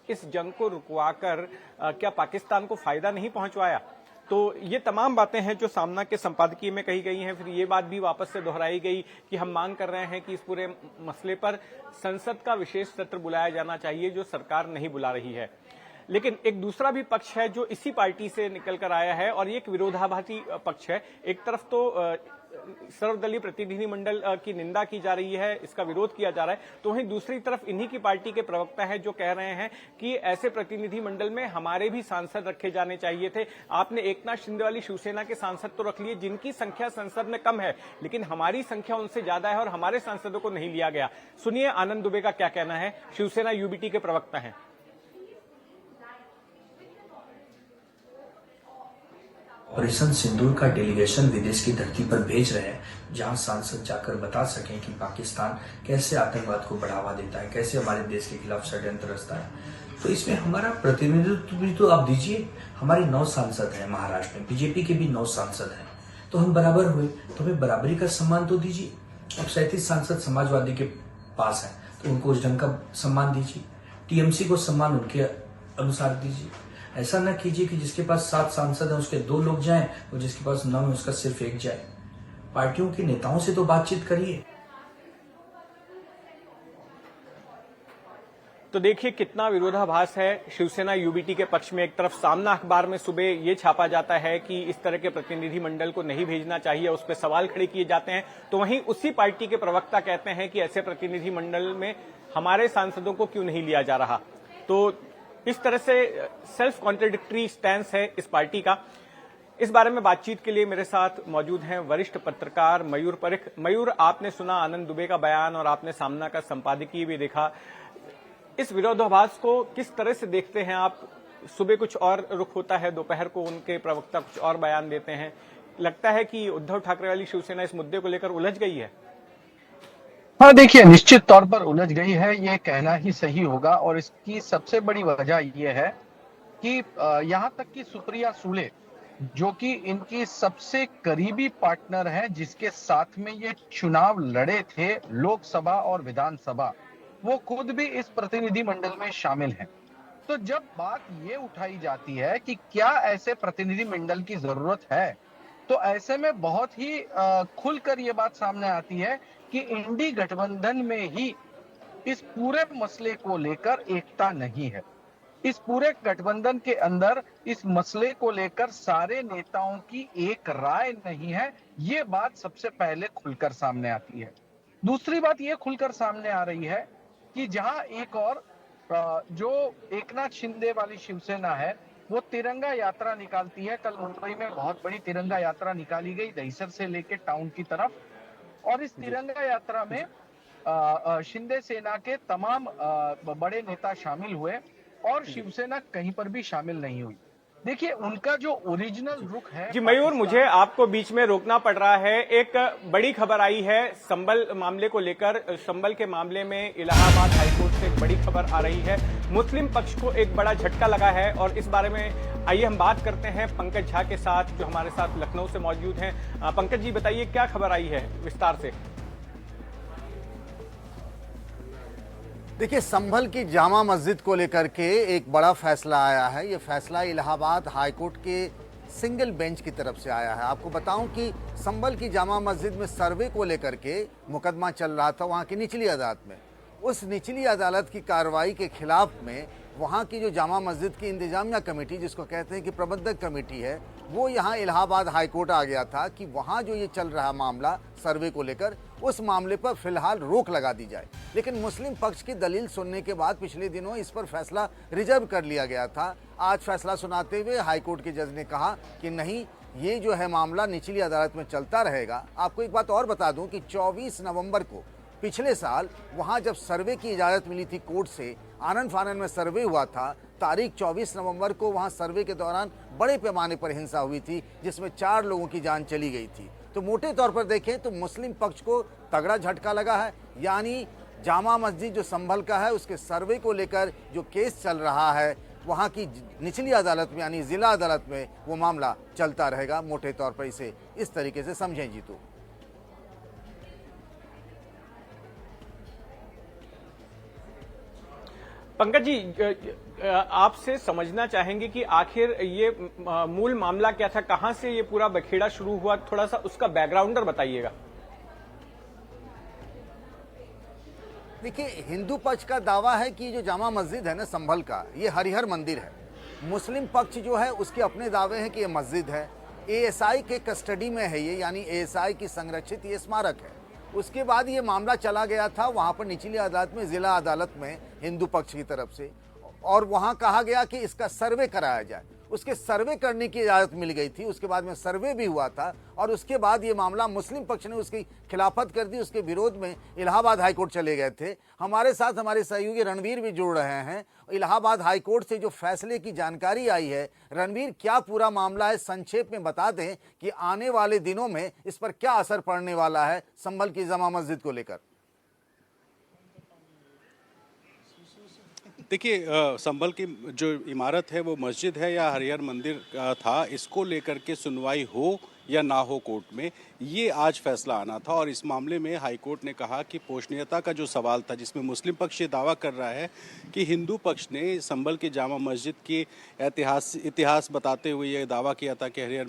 इस जंग को रुकवाकर क्या पाकिस्तान को फायदा नहीं पहुंचवाया। तो ये तमाम बातें हैं जो सामना के संपादकीय में कही गई हैं। फिर ये बात भी वापस से दोहराई गई कि हम मांग कर रहे हैं कि इस पूरे मसले पर संसद का विशेष सत्र बुलाया जाना चाहिए, जो सरकार नहीं बुला रही है। लेकिन एक दूसरा भी पक्ष है जो इसी पार्टी से निकल कर आया है और ये एक विरोधाभासी पक्ष है। एक तरफ तो सर्वदलीय प्रतिनिधि मंडल की निंदा की जा रही है, इसका विरोध किया जा रहा है, तो वहीं दूसरी तरफ इन्हीं की पार्टी के प्रवक्ता है जो कह रहे हैं कि ऐसे प्रतिनिधि मंडल में हमारे भी सांसद रखे जाने चाहिए थे। आपने एकनाथ शिंदे वाली शिवसेना के सांसद तो रख लिए जिनकी संख्या संसद में कम है, लेकिन हमारी संख्या उनसे ज्यादा है और हमारे सांसदों को नहीं लिया गया। सुनिए आनंद दुबे का क्या कहना है, शिवसेना यूबीटी के प्रवक्ता हैं। ऑपरेशन सिंदूर का डेलीगेशन विदेश की धरती पर भेज रहे हैं, जहां सांसद जाकर बता सकें कि पाकिस्तान कैसे आतंकवाद को बढ़ावा देता है, कैसे हमारे देश के खिलाफ षड्यंत्र रचता है। तो इसमें हमारा प्रतिनिधित्व भी तो आप दीजिए। हमारे 9 सांसद हैं महाराष्ट्र में, बीजेपी के भी 9 सांसद हैं, तो हम बराबर हुए, तो हमें बराबरी का सम्मान तो दीजिए। अब 37 सांसद समाजवादी के पास हैं, तो उनको उस ढंग का सम्मान दीजिए। टीएमसी को सम्मान उनके अनुसार दीजिए। ऐसा ना कीजिए कि जिसके पास 7 सांसद हैं उसके 2 लोग जाएं और जिसके पास 9 है उसका सिर्फ 1 जाए। पार्टियों के नेताओं से तो बातचीत करिए। तो देखिए कितना विरोधाभास है शिवसेना यूबीटी के पक्ष में। एक तरफ सामना अखबार में सुबह ये छापा जाता है कि इस तरह के प्रतिनिधि मंडल को नहीं भेजना चाहिए, उस पर सवाल खड़े किए जाते हैं, तो वहीं उसी पार्टी के प्रवक्ता कहते हैं कि ऐसे प्रतिनिधि मंडल में हमारे सांसदों को क्यों नहीं लिया जा रहा। तो इस तरह से सेल्फ कॉन्ट्रडिक्टरी स्टैंस है इस पार्टी का। इस बारे में बातचीत के लिए मेरे साथ मौजूद हैं वरिष्ठ पत्रकार मयूर परिख। मयूर, आपने सुना आनंद दुबे का बयान और आपने सामना का संपादकीय भी देखा। इस विरोधाभास को किस तरह से देखते हैं आप? सुबह कुछ और रुख होता है, दोपहर को उनके प्रवक्ता कुछ और बयान देते हैं। लगता है कि उद्धव ठाकरे वाली शिवसेना इस मुद्दे को लेकर उलझ गई है। हाँ, देखिए निश्चित तौर पर उलझ गई है, ये कहना ही सही होगा। और इसकी सबसे बड़ी वजह यह है कि यहाँ तक कि सुप्रिया सुले, जो कि इनकी सबसे करीबी पार्टनर है, जिसके साथ में ये चुनाव लड़े थे लोकसभा और विधानसभा, वो खुद भी इस प्रतिनिधि मंडल में शामिल हैं। तो जब बात ये उठाई जाती है कि क्या ऐसे प्रतिनिधि मंडल की जरूरत है, तो ऐसे में बहुत ही खुलकर ये बात सामने आती है कि इंडी गठबंधन में ही इस पूरे मसले को लेकर एकता नहीं है। इस पूरे गठबंधन के अंदर इस मसले को लेकर सारे नेताओं की एक राय नहीं है। ये बात सबसे पहले खुलकर सामने आती है। दूसरी बात ये खुलकर सामने आ रही है कि जहां एक और जो एकनाथ शिंदे वाली शिवसेना है वो तिरंगा यात्रा निकालती है। कल मुंबई में बहुत बड़ी तिरंगा यात्रा निकाली गई दहीसर से लेकर टाउन की तरफ, और इस तिरंगा यात्रा में शिंदे सेना के तमाम बड़े नेता शामिल हुए और शिवसेना कहीं पर भी शामिल नहीं हुई। देखिए उनका जो ओरिजिनल रुख है। जी मयूर, मुझे आपको बीच में रोकना पड़ रहा है। एक बड़ी खबर आई है संभल मामले को लेकर। संभल के मामले में इलाहाबाद हाईकोर्ट से एक बड़ी खबर आ रही है। मुस्लिम पक्ष को एक बड़ा झटका लगा है और इस बारे में आइए हम बात करते हैं पंकज झा के साथ, जो हमारे साथ लखनऊ से मौजूद हैं। पंकज जी बताइए, क्या खबर आई है विस्तार से। देखिए, संभल की जामा मस्जिद को लेकर के एक बड़ा फैसला आया है। ये फैसला इलाहाबाद हाईकोर्ट के सिंगल बेंच की तरफ से आया है। आपको बताऊं कि संभल की जामा मस्जिद में सर्वे को लेकर के मुकदमा चल रहा था वहां की निचली अदालत में। उस निचली अदालत की कार्रवाई के खिलाफ में वहाँ की जो जामा मस्जिद की इंतजामिया कमेटी, जिसको कहते हैं कि प्रबंधक कमेटी है, वो यहाँ इलाहाबाद हाईकोर्ट आ गया था कि वहाँ जो ये चल रहा मामला सर्वे को लेकर, उस मामले पर फिलहाल रोक लगा दी जाए। लेकिन मुस्लिम पक्ष की दलील सुनने के बाद पिछले दिनों इस पर फैसला रिजर्व कर लिया गया था। आज फैसला सुनाते हुए हाईकोर्ट के जज ने कहा कि नहीं, ये जो है मामला निचली अदालत में चलता रहेगा। आपको एक बात और बता दूं कि 24 नवंबर को पिछले साल वहां जब सर्वे की इजाज़त मिली थी कोर्ट से, आनन फानन में सर्वे हुआ था, तारीख 24 नवंबर को वहां सर्वे के दौरान बड़े पैमाने पर हिंसा हुई थी, जिसमें 4 लोगों की जान चली गई थी। तो मोटे तौर पर देखें तो मुस्लिम पक्ष को तगड़ा झटका लगा है। यानी जामा मस्जिद जो संभल का है, उसके सर्वे को लेकर जो केस चल रहा है वहाँ की निचली अदालत में यानी जिला अदालत में वो मामला चलता रहेगा। मोटे तौर पर इसे इस तरीके से समझें जीतू। पंकज जी, आपसे समझना चाहेंगे कि आखिर ये मूल मामला क्या था, कहां से ये पूरा बखेड़ा शुरू हुआ, थोड़ा सा उसका बैकग्राउंडर बताइएगा। देखिए, हिंदू पक्ष का दावा है कि जो जामा मस्जिद है ना संभल का, ये हरिहर मंदिर है। मुस्लिम पक्ष जो है उसके अपने दावे हैं कि ये मस्जिद है, एएसआई के कस्टडी में है ये, यानी एएसआई की संरक्षित ये स्मारक है। उसके बाद ये मामला चला गया था वहाँ पर निचली अदालत में, जिला अदालत में हिंदू पक्ष की तरफ से, और वहाँ कहा गया कि इसका सर्वे कराया जाए। उसके सर्वे करने की इजाज़त मिल गई थी। उसके बाद में सर्वे भी हुआ था और उसके बाद ये मामला मुस्लिम पक्ष ने उसकी खिलाफत कर दी। उसके विरोध में इलाहाबाद हाईकोर्ट चले गए थे। हमारे साथ हमारे सहयोगी रणवीर भी जुड़ रहे हैं। इलाहाबाद हाईकोर्ट से जो फैसले की जानकारी आई है, रणवीर क्या पूरा मामला है, संक्षेप में बता दें कि आने वाले दिनों में इस पर क्या असर पड़ने वाला है संभल की जामा मस्जिद को लेकर। देखिए, संभल की जो इमारत है वो मस्जिद है या हरिहर मंदिर था, इसको लेकर के सुनवाई हो या ना हो कोर्ट में, ये आज फैसला आना था। और इस मामले में हाई कोर्ट ने कहा कि पोषणीयता का जो सवाल था, जिसमें मुस्लिम पक्ष ये दावा कर रहा है कि हिंदू पक्ष ने संभल की जामा मस्जिद के इतिहास बताते हुए ये दावा किया था कि हरिहर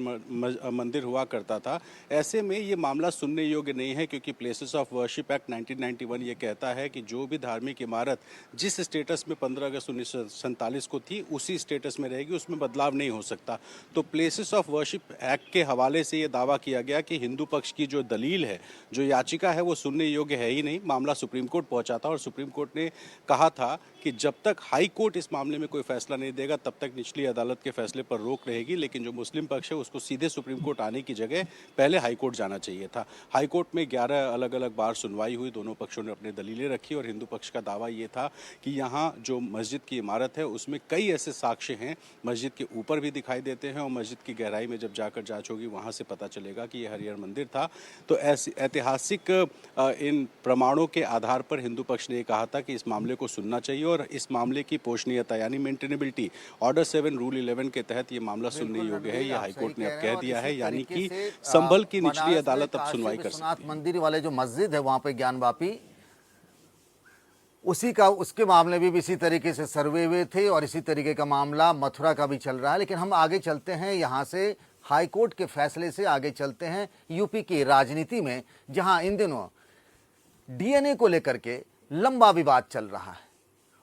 मंदिर हुआ करता था। ऐसे में ये मामला सुनने योग्य नहीं है, क्योंकि प्लेसेस ऑफ वर्शिप एक्ट 1991 ये कहता है कि जो भी धार्मिक इमारत जिस स्टेटस में 15 अगस्त 1947 को थी उसी स्टेटस में रहेगी, उसमें बदलाव नहीं हो सकता। तो प्लेसेस ऑफ वर्शिप एक्ट के हवाले से ये दावा किया गया कि हिंदू पक्ष की जो दलील है, जो याचिका है, वो सुनने योग्य है ही नहीं। मामला सुप्रीम कोर्ट पहुंचा था और सुप्रीम कोर्ट ने कहा था कि जब तक हाई कोर्ट इस मामले में कोई फैसला नहीं देगा तब तक निचली अदालत के फैसले पर रोक रहेगी। लेकिन जो मुस्लिम पक्ष है उसको सीधे सुप्रीम कोर्ट आने की जगह पहले हाई कोर्ट जाना चाहिए था। हाई कोर्ट में 11 अलग अलग बार सुनवाई हुई, दोनों पक्षों ने अपनी दलीलें रखी और हिंदू पक्ष का दावा ये था कि यहाँ जो मस्जिद की इमारत है उसमें कई ऐसे साक्ष्य हैं, मस्जिद के ऊपर भी दिखाई देते हैं और मस्जिद की गहराई में जब जाकर जांच होगी वहाँ से पता चलेगा कि यह हरिहर मंदिर था। तो ऐसी ऐतिहासिक इन प्रमाणों के आधार पर हिंदू पक्ष ने कहा था कि इस मामले को सुनना चाहिए और इस मामले की पोषणीयता यानी मेंटेनेबिलिटी ऑर्डर 7 रूल 11 के तहत ये मामला सुनने योग्य है। यह हाईकोर्ट ने अब कह दिया है, यानी कि संभल की निचली अदालत अब सुनवाई कर सकती है। मंदिर वाले जो मस्जिद है वहां पे ज्ञानवापी, उसके मामले भी इसी तरीके से सर्वे हुए थे और इसी तरीके का मामला मथुरा का भी चल रहा है। लेकिन हम आगे चलते हैं, यहाँ से हाईकोर्ट के फैसले से आगे चलते हैं यूपी की राजनीति में, जहां इन दिनों डीएनए को लेकर के लंबा विवाद चल रहा है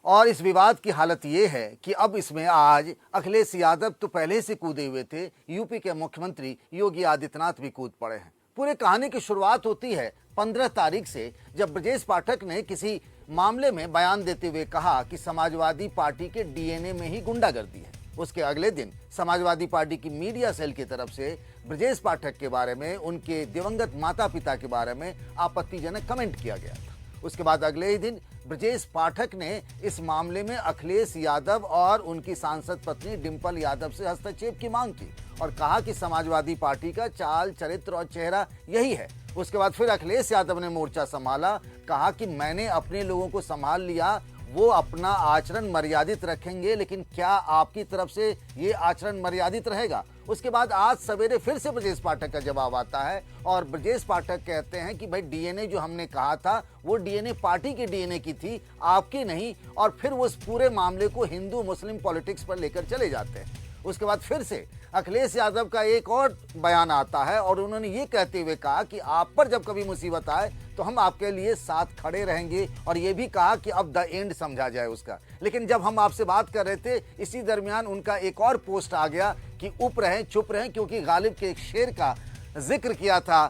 और इस विवाद की हालत ये है कि अब इसमें आज अखिलेश यादव तो पहले से कूदे हुए थे, यूपी के मुख्यमंत्री योगी आदित्यनाथ भी कूद पड़े हैं। पूरे कहानी की शुरुआत होती है 15 तारीख से, जब ब्रजेश पाठक ने किसी मामले में बयान देते हुए कहा कि समाजवादी पार्टी के डीएनए में ही गुंडागर्दी है। उसके अगले दिन समाजवादी पार्टी की मीडिया सेल की तरफ से ब्रजेश पाठक के बारे में, उनके दिवंगत माता पिता के बारे में आपत्तिजनक कमेंट किया गया था। उसके बाद अगले ही दिन ब्रजेश पाठक ने इस मामले में अखिलेश यादव और उनकी सांसद पत्नी डिंपल यादव से हस्तक्षेप की मांग की और कहा कि समाजवादी पार्टी का चाल, चरित्र और चेहरा यही है। उसके बाद फिर अखिलेश यादव ने मोर्चा संभाला, कहा कि मैंने अपने लोगों को संभाल लिया, वो अपना आचरण मर्यादित रखेंगे, लेकिन क्या आपकी तरफ से ये आचरण मर्यादित रहेगा? उसके बाद आज सवेरे फिर से ब्रजेश पाठक का जवाब आता है और ब्रजेश पाठक कहते हैं कि भाई डीएनए जो हमने कहा था वो डीएनए पार्टी के डीएनए की थी, आपकी नहीं। और फिर वो इस पूरे मामले को हिंदू मुस्लिम पॉलिटिक्स पर लेकर चले जाते हैं। उसके बाद फिर से अखिलेश यादव का एक और बयान आता है और उन्होंने ये कहते हुए कहा कि आप पर जब कभी मुसीबत आए तो हम आपके लिए साथ खड़े रहेंगे, और ये भी कहा कि अब द एंड समझा जाए उसका। लेकिन जब हम आपसे बात कर रहे थे, इसी दरमियान उनका एक और पोस्ट आ गया कि उप रहें, चुप रहें, क्योंकि गालिब के एक शेर का जिक्र किया था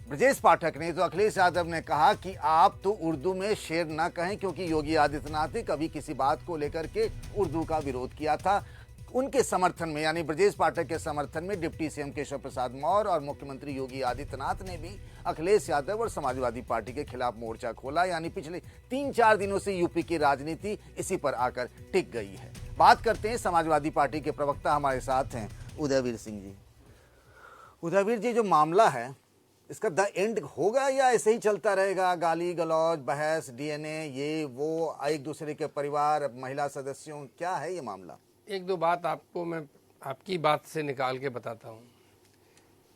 ब्रजेश पाठक ने। तो अखिलेश यादव ने कहा कि आप तो उर्दू में शेर ना कहें, क्योंकि योगी आदित्यनाथ ने कभी किसी बात को लेकर के उर्दू का विरोध किया था। उनके समर्थन में, यानी ब्रजेश पाठक के समर्थन में डिप्टी सीएम केशव प्रसाद मौर्य और मुख्यमंत्री योगी आदित्यनाथ ने भी अखिलेश यादव और समाजवादी पार्टी के खिलाफ मोर्चा खोला। यानी पिछले 3-4 दिनों से यूपी की राजनीति इसी पर आकर टिक गई है। बात करते हैं समाजवादी पार्टी के प्रवक्ता हमारे साथ हैं उदयवीर सिंह जी। उदयवीर जी, जो मामला है इसका द एंड होगा या ऐसे ही चलता रहेगा? गाली गलौज, बहस, डीएनए, ये वो, एक दूसरे के परिवार, महिला सदस्यों, क्या है ये मामला? एक दो बात आपको मैं आपकी बात से निकाल के बताता हूँ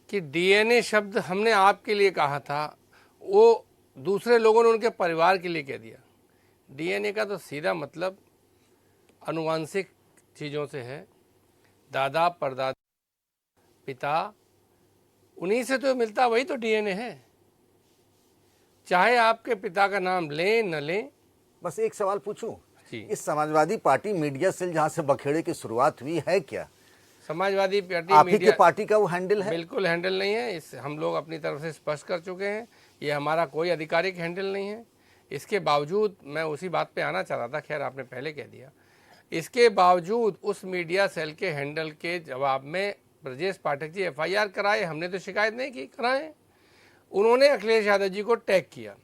कि डीएनए शब्द हमने आपके लिए कहा था, वो दूसरे लोगों ने उनके परिवार के लिए कह दिया। डीएनए का तो सीधा मतलब आनुवांशिक चीज़ों से है, दादा परदादा पिता, उन्हीं से तो मिलता, वही तो डीएनए है। चाहे आपके पिता का नाम लें न लें। बस एक सवाल पूछूं, इस समाजवादी पार्टी मीडिया सेल जहां से बखेड़े की शुरुआत हुई है, क्या समाजवादी पार्टी आप ही की पार्टी का वो हैंडल है? बिल्कुल हैंडल नहीं है। इस हम लोग अपनी तरफ से स्पष्ट कर चुके हैं, ये हमारा कोई आधिकारिक हैंडल नहीं है। इसके बावजूद मैं उसी बात पे आना चाह रहा था, खैर आपने पहले कह दिया। इसके बावजूद उस मीडिया सेल के हैंडल के जवाब में ब्रजेश पाठक जी एफआईआर कराए, हमने तो शिकायत नहीं की, कराए। उन्होंने अखिलेश यादव जी को टैग किया,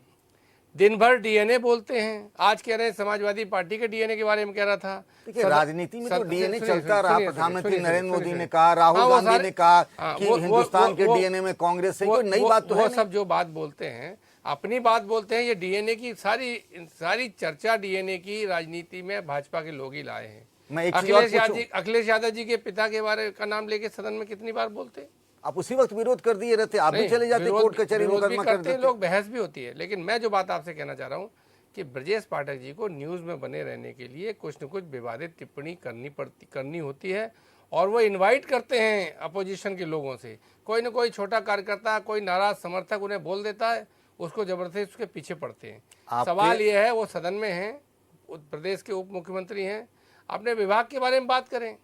दिन भर डीएनए बोलते हैं। आज कह रहे हैं समाजवादी पार्टी के डीएनए के बारे में कह रहा था। देखिए, राजनीति में तो डीएनए चलता रहा। प्रधानमंत्री नरेंद्र मोदी ने कहा, राहुल गांधी ने कहा कि हिंदुस्तान के डीएनए में कांग्रेस है, कोई नई बात तो है नहीं। सब जो बात बोलते हैं अपनी बात बोलते हैं। ये डीएनए की सारी चर्चा डीएनए की राजनीति में भाजपा के लोग ही लाए हैं। अखिलेश यादव जी के पिता के बारे का नाम लेके सदन में कितनी बार बोलते? आप उसी वक्त विरोध कर दिए रहते, आप भी चले जाते, कोर्ट कचहरी मुकदमा कर देते, लोग बहस भी होती है। लेकिन मैं जो बात आपसे कहना चाह रहा हूँ कि ब्रजेश पाठक जी को न्यूज़ में बने रहने के लिए कुछ न कुछ विवादित टिप्पणी करनी होती है, और वो इनवाइट करते हैं अपोजिशन के लोगों से। कोई न कोई छोटा कार्यकर्ता, कोई नाराज समर्थक उन्हें बोल देता है, उसको जबरदस्ती उसके पीछे पड़ते हैं। सवाल ये है, वो सदन में हैं, प्रदेश के उप मुख्यमंत्री हैं, अपने विभाग के बारे में बात करें।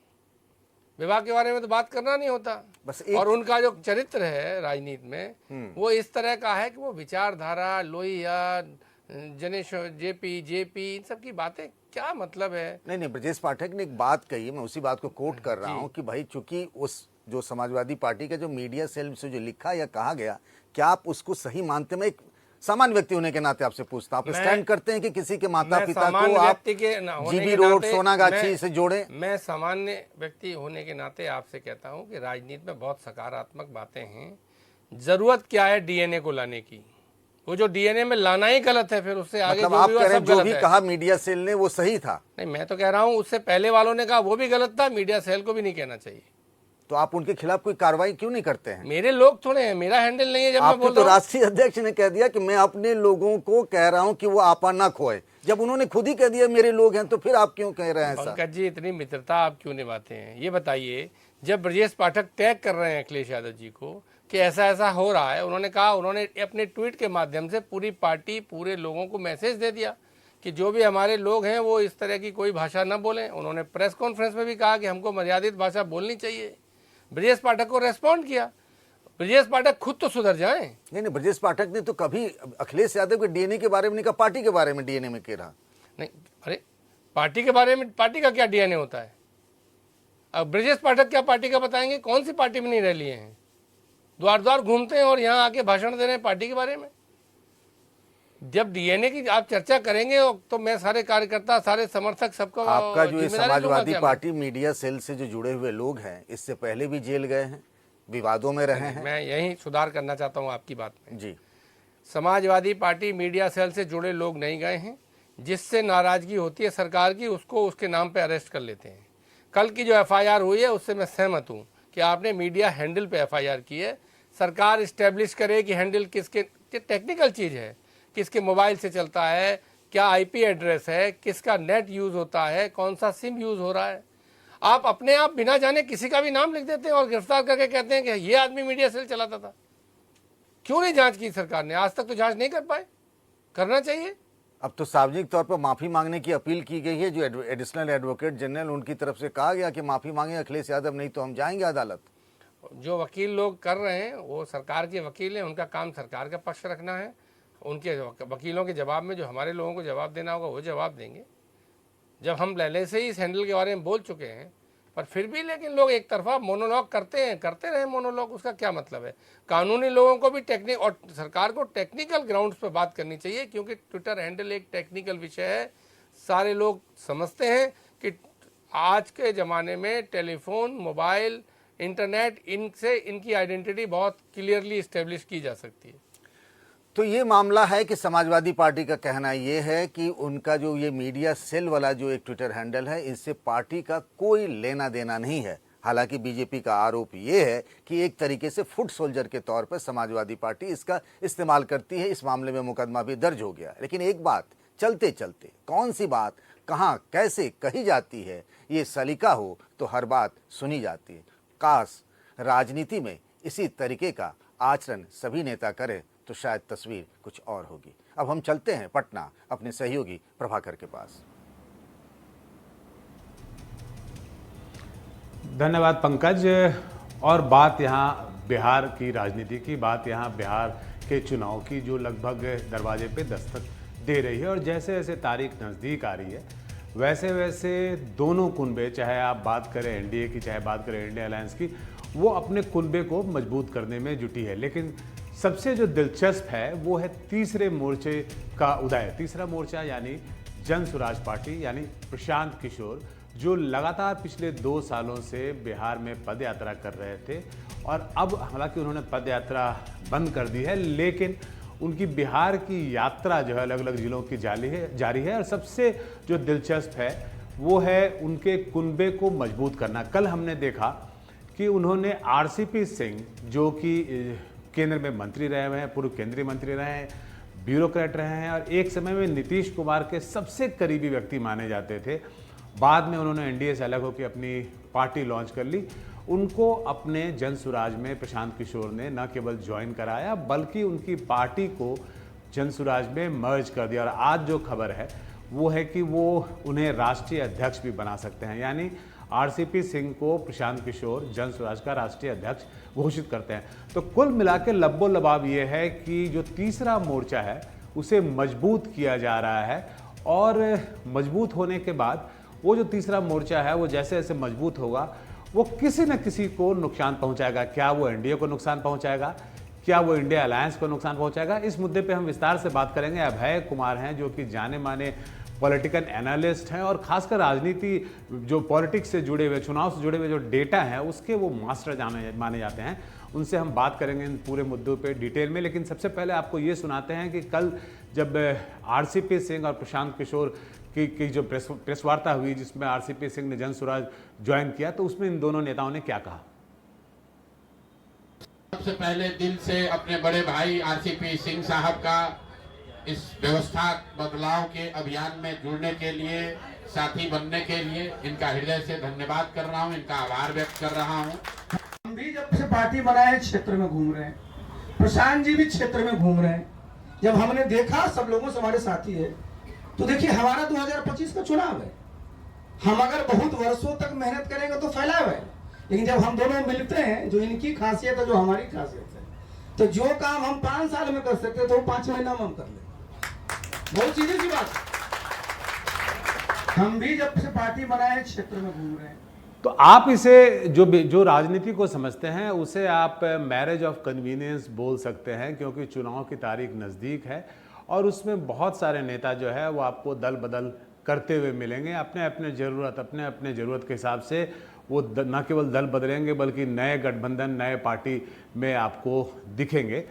विभाग के बारे में तो बात करना नहीं होता। बस और उनका जो चरित्र है राजनीति में वो इस तरह का है कि वो विचारधारा, लोहिया, जनेश, जेपी, इन सब की बातें क्या मतलब है? नहीं, ब्रजेश पाठक ने एक बात कही, मैं उसी बात को कोट कर रहा हूँ कि भाई चूंकि उस जो समाजवादी पार्टी का जो मीडिया सेल से जो लिखा या कहा गया, क्या आप उसको सही मानते? मैं एक सामान्य व्यक्ति होने के नाते आपसे पूछता, आप स्टैंड करते हैं कि किसी के माता पिता को आप जीबी रोड, सोनागाछी से जोड़ें? मैं सामान्य व्यक्ति होने के नाते आपसे कहता हूं कि राजनीति में बहुत सकारात्मक बातें हैं। जरूरत क्या है डीएनए को लाने की? वो जो डीएनए में लाना ही गलत है, फिर उससे आगे मतलब आप कह रहे हैं जो भी कहा मीडिया सेल ने वो सही था? नहीं, मैं तो कह रहा हूँ उससे पहले वालों ने कहा वो भी गलत था, मीडिया सेल को भी नहीं कहना चाहिए। तो आप उनके खिलाफ कोई कार्रवाई क्यों नहीं करते हैं? मेरे लोग थोड़े हैं, मेरा हैंडल नहीं है। जब मैं बोल तो राष्ट्रीय अध्यक्ष ने कह दिया कि मैं अपने लोगों को कह रहा हूं कि वो आपा ना खोए, जब उन्होंने खुद ही कह दिया मेरे लोग हैं, तो फिर आप क्यों कह रहे हैं? पंकज जी, इतनी मित्रता आप क्यों निभाते हैं? ये बताइए, जब ब्रजेश पाठक टैग कर रहे हैं अखिलेश यादव जी को कि ऐसा ऐसा हो रहा है, उन्होंने कहा, उन्होंने अपने ट्वीट के माध्यम से पूरी पार्टी, पूरे लोगों को मैसेज दे दिया कि जो भी हमारे लोग हैं वो इस तरह की कोई भाषा न बोलें। उन्होंने प्रेस कॉन्फ्रेंस में भी कहा कि हमको मर्यादित भाषा बोलनी चाहिए। ब्रजेश पाठक को रेस्पॉन्ड किया। ब्रजेश पाठक खुद तो सुधर जाएं। नहीं, ब्रजेश पाठक ने तो कभी अखिलेश यादव के डीएनए के बारे में नहीं कहा, पार्टी के बारे में डीएनए में कह रहा। नहीं, अरे पार्टी के बारे में, पार्टी का क्या डीएनए होता है? अब ब्रजेश पाठक क्या पार्टी का बताएंगे? कौन सी पार्टी में नहीं रह लिए हैं? द्वार द्वार घूमते हैं और यहाँ आके भाषण दे रहे हैं पार्टी के बारे में। जब डीएनए की आप चर्चा करेंगे तो मैं सारे कार्यकर्ता, सारे समर्थक, सबको आपका जो ये जिम्मेदारी समाजवादी दूंगा क्या पार्टी मीडिया सेल से जो जुड़े हुए लोग हैं, इससे पहले भी जेल गए हैं, विवादों में रहे हैं। मैं यही सुधार करना चाहता हूँ आपकी बात में। जी, समाजवादी पार्टी मीडिया सेल से जुड़े लोग नहीं गए हैं। जिससे नाराजगी होती है सरकार की, उसको उसके नाम पे अरेस्ट कर लेते हैं। कल की जो एफआईआर हुई है उससे मैं सहमत हूँ कि आपने मीडिया हैंडल पे एफआईआर की है। सरकार इस्टेब्लिश करे कि हैंडल किसके, टेक्निकल चीज़ है, किसके मोबाइल से चलता है, क्या आईपी एड्रेस है, किसका नेट यूज़ होता है, कौन सा सिम यूज़ हो रहा है। आप अपने आप बिना जाने किसी का भी नाम लिख देते हैं और गिरफ्तार करके कहते हैं कि ये आदमी मीडिया सेल चलाता था। क्यों नहीं जांच की सरकार ने? आज तक तो जांच नहीं कर पाए। करना चाहिए। अब तो सार्वजनिक तौर पर माफी मांगने की अपील की गई है। जो एडिशनल एडवोकेट जनरल, उनकी तरफ से कहा गया कि माफी मांगे अखिलेश यादव, नहीं तो हम जाएंगे अदालत। जो वकील लोग कर रहे हैं वो सरकार के वकील हैं, उनका काम सरकार का पक्ष रखना है। उनके वकीलों के जवाब में जो हमारे लोगों को जवाब देना होगा वो जवाब देंगे। जब हम पहले से ही इस हैंडल के बारे में बोल चुके हैं, पर फिर भी लेकिन लोग एक तरफा मोनोलॉग करते रहे मोनोलॉग, उसका क्या मतलब है? कानूनी लोगों को भी टेक्निक और सरकार को टेक्निकल ग्राउंड्स पर बात करनी चाहिए, क्योंकि ट्विटर हैंडल एक टेक्निकल विषय है। सारे लोग समझते हैं कि आज के ज़माने में टेलीफोन, मोबाइल, इंटरनेट, इनसे इनकी आइडेंटिटी बहुत क्लियरली इस्टेब्लिश की जा सकती है। तो ये मामला है कि समाजवादी पार्टी का कहना ये है कि उनका जो ये मीडिया सेल वाला जो एक ट्विटर हैंडल है, इससे पार्टी का कोई लेना देना नहीं है। हालांकि बीजेपी का आरोप ये है कि एक तरीके से फुट सोल्जर के तौर पर समाजवादी पार्टी इसका इस्तेमाल करती है। इस मामले में मुकदमा भी दर्ज हो गया। लेकिन एक बात, चलते चलते कौन सी बात कहाँ कैसे कही जाती है, ये सलीका हो तो हर बात सुनी जाती है। काश राजनीति में इसी तरीके का आचरण सभी नेता करें तो शायद तस्वीर कुछ और होगी। अब हम चलते हैं पटना अपने सहयोगी प्रभाकर के पास। धन्यवाद पंकज। और बात यहाँ बिहार की राजनीति की, बात यहाँ बिहार के चुनाव की, जो लगभग दरवाजे पे दस्तक दे रही है। और जैसे जैसे तारीख नज़दीक आ रही है वैसे वैसे दोनों कुनबे, चाहे आप बात करें एनडीए की, चाहे बात करें इंडिया अलायंस की, वो अपने कुनबे को मजबूत करने में जुटी है। लेकिन सबसे जो दिलचस्प है वो है तीसरे मोर्चे का उदय। तीसरा मोर्चा यानी जन स्वराज पार्टी, यानी प्रशांत किशोर, जो लगातार पिछले 2 सालों से बिहार में पद यात्रा कर रहे थे। और अब हालांकि उन्होंने पद यात्रा बंद कर दी है, लेकिन उनकी बिहार की यात्रा जो है अलग अलग जिलों की जारी है। और सबसे जो दिलचस्प है वो है उनके कुनबे को मजबूत करना। कल हमने देखा कि उन्होंने आरसीपी सिंह, जो कि केंद्र में मंत्री रहे हुए हैं, पूर्व केंद्रीय मंत्री रहे हैं, ब्यूरोक्रेट रहे हैं और एक समय में नीतीश कुमार के सबसे करीबी व्यक्ति माने जाते थे। बाद में उन्होंने एनडीए से अलग होकर अपनी पार्टी लॉन्च कर ली। उनको अपने जन स्वराज में प्रशांत किशोर ने न केवल ज्वाइन कराया बल्कि उनकी पार्टी को जन स्वराज में मर्ज कर दिया। और आज जो खबर है वो है कि वो उन्हें राष्ट्रीय अध्यक्ष भी बना सकते हैं, यानी आरसीपी सिंह को प्रशांत किशोर जन स्वराज का राष्ट्रीय अध्यक्ष घोषित करते हैं। तो कुल मिला के लब्बो लबाब ये है कि जो तीसरा मोर्चा है उसे मजबूत किया जा रहा है। और मजबूत होने के बाद वो जो तीसरा मोर्चा है वो जैसे जैसे मजबूत होगा वो किसी न किसी को नुकसान पहुंचाएगा। क्या वो एनडीए को नुकसान पहुंचाएगा, क्या वो इंडिया अलायंस को नुकसान पहुंचाएगा? इस मुद्दे पे हम विस्तार से बात करेंगे। अभय कुमार हैं जो कि जाने माने पॉलिटिकल एनालिस्ट हैं और खासकर राजनीति, जो पॉलिटिक्स से जुड़े हुए, चुनाव से जुड़े हुए जो डेटा है उसके वो मास्टर माने जाते हैं। उनसे हम बात करेंगे इन पूरे मुद्दों पे डिटेल में। लेकिन सबसे पहले आपको ये सुनाते हैं कि कल जब आरसीपी सिंह और प्रशांत किशोर की जो प्रेस वार्ता हुई जिसमें आरसीपी सिंह ने जन स्वराज ज्वाइन किया, तो उसमें इन दोनों नेताओं ने क्या कहा। सबसे पहले दिल से अपने बड़े भाई आरसीपी सिंह साहब का इस व्यवस्था बदलाव के अभियान में जुड़ने के लिए, साथी बनने के लिए इनका हृदय से धन्यवाद कर रहा हूं, इनका आभार व्यक्त कर रहा हूं। हम भी जब से पार्टी बनाए क्षेत्र में घूम रहे हैं, प्रशांत जी भी क्षेत्र में घूम रहे हैं। जब हमने देखा सब लोगों से, हमारे साथी है, तो देखिए हमारा 2025 का चुनाव है, हम अगर बहुत वर्षों तक मेहनत करेंगे तो फैलाव है, लेकिन जब हम दोनों मिलते हैं, जो इनकी खासियत है जो हमारी खासियत है, तो जो काम हम 5 साल में कर सकते हैं तो 5 महीना में हम कर लेंगे। बहुत सीधी सी बात। हम भी जब से पार्टी बनाए क्षेत्र में घूम रहे हैं। तो आप इसे जो राजनीति को समझते हैं उसे आप मैरिज ऑफ कन्वीनियंस बोल सकते हैं, क्योंकि चुनाव की तारीख नज़दीक है और उसमें बहुत सारे नेता जो है वो आपको दल बदल करते हुए मिलेंगे। अपने अपने ज़रूरत के हिसाब से वो न केवल दल बदलेंगे बल्कि नए गठबंधन, नए पार्टी में आपको दिखेंगे।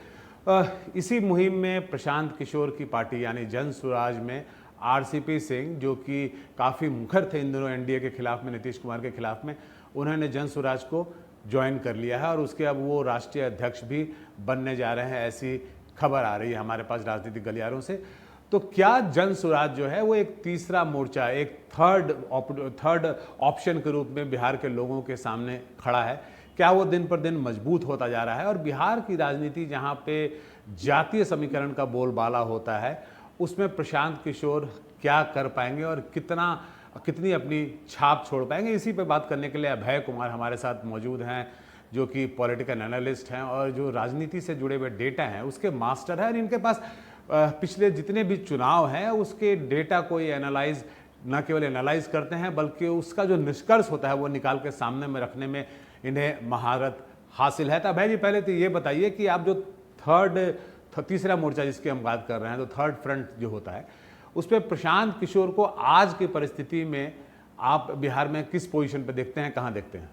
इसी मुहिम में प्रशांत किशोर की पार्टी यानी जन स्वराज में आरसीपी सिंह, जो कि काफ़ी मुखर थे इन दोनों एनडीए के खिलाफ में, नीतीश कुमार के खिलाफ में, उन्होंने जन स्वराज को ज्वाइन कर लिया है और उसके अब वो राष्ट्रीय अध्यक्ष भी बनने जा रहे हैं, ऐसी खबर आ रही है हमारे पास राजनीतिक गलियारों से। तो क्या जन स्वराज जो है वो एक तीसरा मोर्चा, एक थर्ड ऑप्शन के रूप में बिहार के लोगों के सामने खड़ा है? क्या वो दिन पर दिन मजबूत होता जा रहा है? और बिहार की राजनीति जहाँ पे जातीय समीकरण का बोलबाला होता है, उसमें प्रशांत किशोर क्या कर पाएंगे और कितनी अपनी छाप छोड़ पाएंगे? इसी पे बात करने के लिए अभय कुमार हमारे साथ मौजूद हैं, जो कि पॉलिटिकल एनालिस्ट हैं और जो राजनीति से जुड़े हुए डेटा हैं उसके मास्टर हैं, और इनके पास पिछले जितने भी चुनाव हैं उसके डेटा को ये एनालाइज न केवल एनालाइज करते हैं बल्कि उसका जो निष्कर्ष होता है वो निकाल के सामने में रखने में इन्हें महारत हासिल है। तो अभय जी, पहले तो ये बताइए कि आप जो तीसरा मोर्चा जिसकी हम बात कर रहे हैं, तो थर्ड फ्रंट जो होता है, उस पर प्रशांत किशोर को आज की परिस्थिति में आप बिहार में किस पोजीशन पे देखते हैं, कहाँ देखते हैं?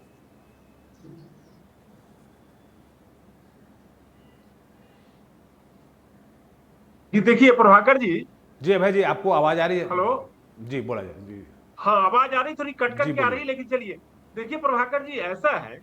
जी देखिए प्रभाकर जी। जी अभय जी, आपको आवाज आ रही है? हेलो जी बोला जाए। जी हाँ, आवाज आ रही, थोड़ी कट कट के आ रही है, लेकिन चलिए। देखिए प्रभाकर जी, ऐसा है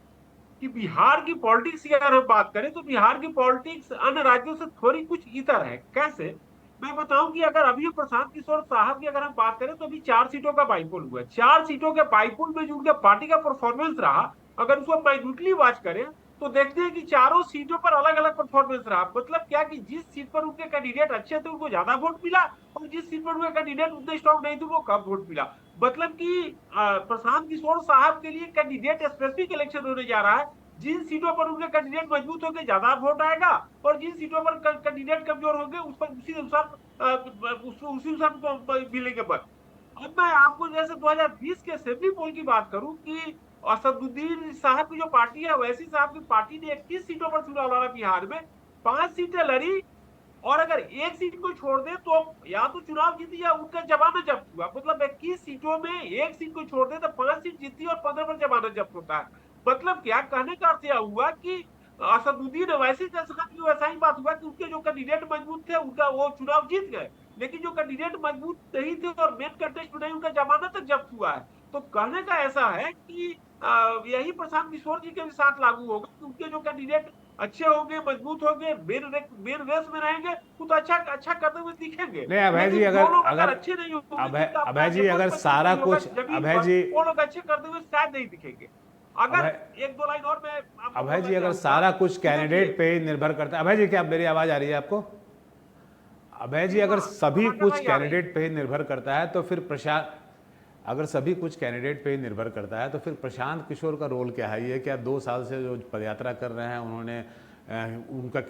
कि बिहार की पॉलिटिक्स की अगर हम बात करें तो बिहार की पॉलिटिक्स अन्य राज्यों से थोड़ी कुछ इतर है। कैसे? मैं बताऊं कि अगर अभी प्रशांत किशोर साहब की अगर हम बात करें तो अभी 4 सीटों का बाईपोल हुआ है। 4 सीटों के बाईपोल में जो उनके पार्टी का परफॉर्मेंस रहा, अगर उसको माइन्यूटली वॉच करें तो देखते हैं कि चारों सीटों पर अलग अलग परफॉर्मेंस रहा। मतलब क्या कि जिस सीट पर उनके कैंडिडेट अच्छे थे उनको ज्यादा वोट मिला, और जिस सीट पर उनके कैंडिडेट उतने स्ट्रॉन्ग नहीं थे वो कम वोट मिला। मतलब कि प्रशांत किशोर साहब के लिए कैंडिडेट स्पेसिफिक इलेक्शन होने जा रहा है। जिन सीटों पर उनके कैंडिडेट मजबूत होंगे ज्यादा वोट आएगा, और जिन सीटों पर कैंडिडेट कमजोर होंगे उस पर उसी अनुसार मिलेंगे मत। अब मैं आपको जैसे 2020 के असेंबली पोल की बात करूं कि असदुद्दीन साहब की जो पार्टी है, वैसी साहब की पार्टी ने 21 सीटों पर चुनाव लड़ा बिहार में, 5 सीटें लड़ी, और अगर एक सीट को छोड़ दे तो या तो चुनाव जीती या उनका जमानत जब्त हुआ। मतलब 21 सीटों में एक सीट को छोड़ दे तो 5 सीट जीती और 15 पर जमानत जब्त होता है। मतलब क्या कहने का अर्थ यह हुआ कि असदुद्दीन ओवैसी की वैसा ही बात हुआ कि उनके जो कैंडिडेट मजबूत थे उनका वो चुनाव जीत गए, लेकिन जो कैंडिडेट मजबूत नहीं थे और मेन कंटेस्ट में नहीं, उनका जमानत तक जब्त हुआ है। तो कहने का ऐसा है कि यही प्रशांत किशोर जी के भी साथ लागू होगा कि उनके जो कैंडिडेट अच्छे होंगे, मजबूत होंगे, मेन रेस में रहेंगे, वो तो अच्छा करते हुए दिखेंगे। नहीं अभय जी, अगर अच्छे नहीं होंगे, अभय जी अगर सारा कुछ, अभय जी वो लोग अच्छे करते हुए शायद नहीं दिखेंगे। अगर एक दो लाइन और मैं अभय जी, अगर सारा कुछ कैंडिडेट पे ही निर्भर करता है, अभय जी क्या मेरी आवाज आ रही है आपको? अभय जी, अगर सभी कुछ कैंडिडेट पे ही निर्भर करता है तो फिर प्रशांत किशोर का रोल क्या है? ये क्या 2 साल से जो पदयात्रा कर रहे हैं उन्होंने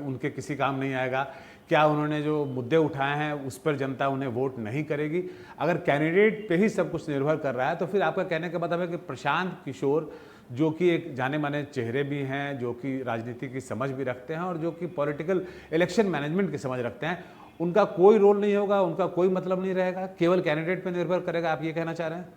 उनके किसी काम नहीं आएगा? क्या उन्होंने जो मुद्दे उठाए हैं उस पर जनता उन्हें वोट नहीं करेगी? अगर कैंडिडेट पे ही सब कुछ निर्भर कर रहा है तो फिर आपका कहने का मतलब है कि प्रशांत किशोर, जो कि एक जाने माने चेहरे भी हैं, जो कि राजनीति की समझ भी रखते हैं और जो कि पॉलिटिकल इलेक्शन मैनेजमेंट की समझ रखते हैं, उनका कोई रोल नहीं होगा, उनका कोई मतलब नहीं रहेगा, केवल कैंडिडेट पे निर्भर करेगा? आप ये कहना चाह रहे हैं?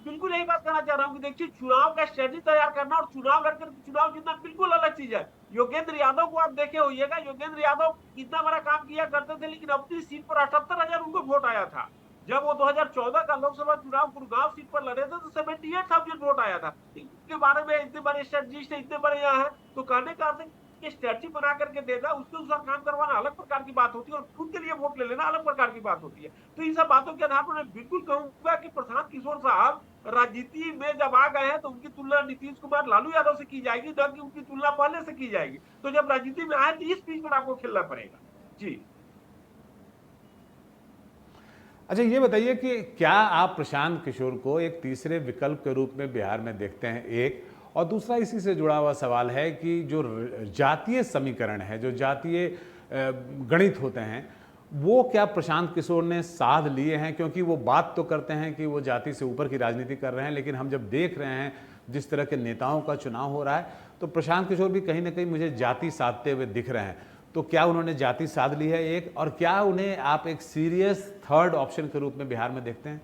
बिल्कुल यही बात कहना चाह रहा हूँ कि देखिए, चुनाव का स्ट्रेटजी तैयार करना और चुनाव लड़कर चुनाव जीतना बिल्कुल अलग चीज है। योगेंद्र यादव को आप देखे होइएगा, योगेंद्र यादव इतना बड़ा काम किया करते थे, लेकिन अपनी सीट पर 78,000 उनको वोट आया था। जब वो 2014 का लोकसभा चुनाव गुड़गांव सीट पर लड़े थे तो 78,000 वोट आया था। इसके बारे में इतने बड़े स्ट्रेटजिस्ट इतने बड़े यहाँ है, तो कहने का अर्थ स्ट्रेटजी बना करके देना, उसके अनुसार काम करवाना अलग प्रकार की बात होती है, और खुद के लिए वोट ले लेना अलग प्रकार की बात होती है। तो इन सब बातों के आधार पर मैं बिल्कुल कहूंगा कि प्रशांत किशोर साहब राजनीति में जब आ गए हैं तो उनकी तुलना नीतीश कुमार लालू यादव से की जाएगी, न कि उनकी तुलना पहले से की जाएगी। तो जब राजनीति में आए तो इस बीच पर आपको खेलना पड़ेगा। जी अच्छा, ये बताइए कि क्या आप प्रशांत किशोर को एक तीसरे विकल्प के रूप में बिहार में देखते हैं, एक, और दूसरा इसी से जुड़ा हुआ सवाल है कि जो जातीय समीकरण है, जो जातीय गणित होते हैं, वो क्या प्रशांत किशोर ने साध लिए हैं? क्योंकि वो बात तो करते हैं कि वो जाति से ऊपर की राजनीति कर रहे हैं, लेकिन हम जब देख रहे हैं जिस तरह के नेताओं का चुनाव हो रहा है, तो प्रशांत किशोर भी कहीं ना कहीं मुझे जाति साधते हुए दिख रहे हैं। तो क्या उन्होंने जाति साध ली है एक, और क्या उन्हें आप एक सीरियस थर्ड ऑप्शन के रूप में बिहार में देखते हैं?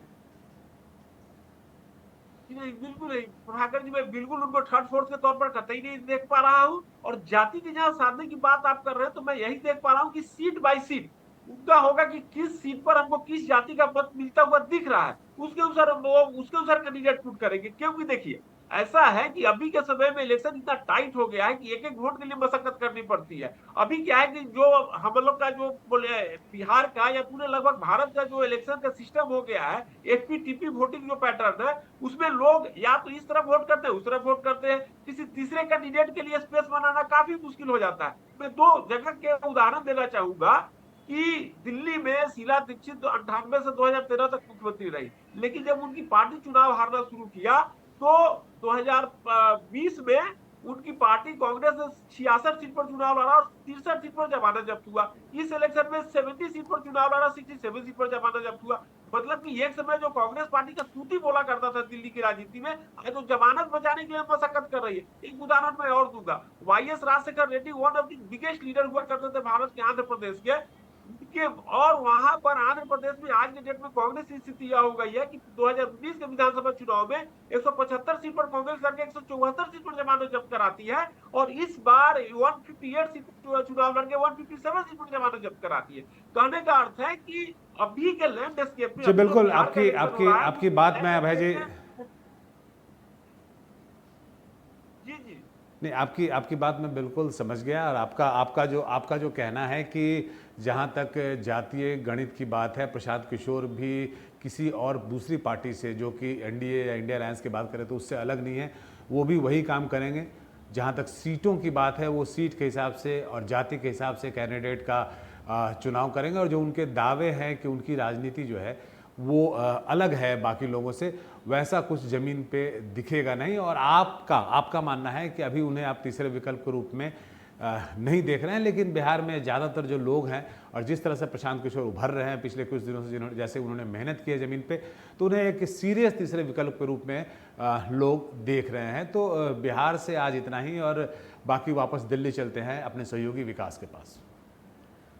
नहीं, बिल्कुल नहीं प्रभाकर जी, मैं बिल्कुल उनको थर्ड फोर्थ के तौर पर कतई नहीं देख पा रहा हूं। और जाति की जहां साधने की बात आप कर रहे हैं, तो मैं यही देख पा रहा हूं कि सीट बाय सीट उनका होगा कि किस सीट पर हमको किस जाति का मत मिलता हुआ दिख रहा है, उसके अनुसार कैंडिडेट पुट करेंगे। क्योंकि देखिए ऐसा है कि अभी के समय में इलेक्शन इतना टाइट हो गया है कि एक एक वोट के लिए मशक्कत करनी पड़ती है। अभी क्या है कि जो हम लोग का जो बोले बिहार का या पूरे लगभग भारत का जो इलेक्शन का सिस्टम हो गया है, एफपीटीपी वोटिंग जो पैटर्न है, उसमें लोग या तो इस तरफ वोट करते हैं, उस तरफ वोट करते हैं। किसी तीसरे कैंडिडेट के लिए स्पेस बनाना काफी मुश्किल हो जाता है। मैं 2 जगह के उदाहरण देना चाहूंगा कि दिल्ली में शीला दीक्षित 98 से 2013 तक मुख्यमंत्री रही, लेकिन जब उनकी पार्टी चुनाव हारना शुरू किया तो 2020 में उनकी पार्टी कांग्रेस ने 66 सीट पर चुनाव लड़ा और 63 सीट पर जमानत जब्त हुआ। इस इलेक्शन में 70 सीट पर चुनाव लड़ा, 67 सीट पर जमानत जब्त हुआ। मतलब कि एक समय जो कांग्रेस पार्टी का सूती बोला करता था दिल्ली की राजनीति में, आज तो जमानत बचाने के लिए मशक्कत कर रही है। एक उदाहरण मैं और दूंगा, YS Rajasekhara Reddy one of the biggest leader हुआ करते थे भारत के आंध्र प्रदेश के, और वहां पर आंध्र प्रदेश में आज के डेट में कांग्रेस की स्थिति यह हो गई है कि 2019 के विधानसभा चुनाव में 175 सीट पर कांग्रेस करके 174 सीट पर जमानत जब्त कराती है, और इस बार 158 सीट चुनाव लड़के 157 सीट पर जमानत जब्त कराती है। कहने का अर्थ है कि अभी के लैंडस्केप में बिल्कुल आपकी बात में अभय जी नहीं, आपकी बात मैं बिल्कुल समझ गया। और आपका जो कहना है कि जहां तक जातीय गणित की बात है, प्रशांत किशोर भी किसी और दूसरी पार्टी से, जो कि एनडीए या इंडिया अलायंस की बात करें तो उससे अलग नहीं है, वो भी वही काम करेंगे। जहां तक सीटों की बात है, वो सीट के हिसाब से और जाति के हिसाब से कैंडिडेट का चुनाव करेंगे, और जो उनके दावे हैं कि उनकी राजनीति जो है वो अलग है बाकी लोगों से, वैसा कुछ जमीन पे दिखेगा नहीं। और आपका मानना है कि अभी उन्हें आप तीसरे विकल्प के रूप में नहीं देख रहे हैं, लेकिन बिहार में ज़्यादातर जो लोग हैं और जिस तरह से प्रशांत किशोर उभर रहे हैं पिछले कुछ दिनों से, जैसे उन्होंने मेहनत की है ज़मीन पे, तो उन्हें एक सीरियस तीसरे विकल्प के रूप में लोग देख रहे हैं। तो बिहार से आज इतना ही, और बाकी वापस दिल्ली चलते हैं अपने सहयोगी विकास के पास।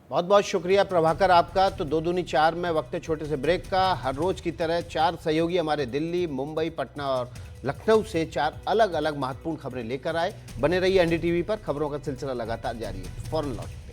बहुत बहुत शुक्रिया प्रभाकर आपका। तो 2 दूनी 4 में वक्त है छोटे से ब्रेक का। हर रोज की तरह 4 सहयोगी हमारे दिल्ली, मुंबई, पटना और लखनऊ से 4 अलग अलग महत्वपूर्ण खबरें लेकर आए। बने रहिए एनडीटीवी पर, खबरों का सिलसिला लगातार जारी है। फौरन लौट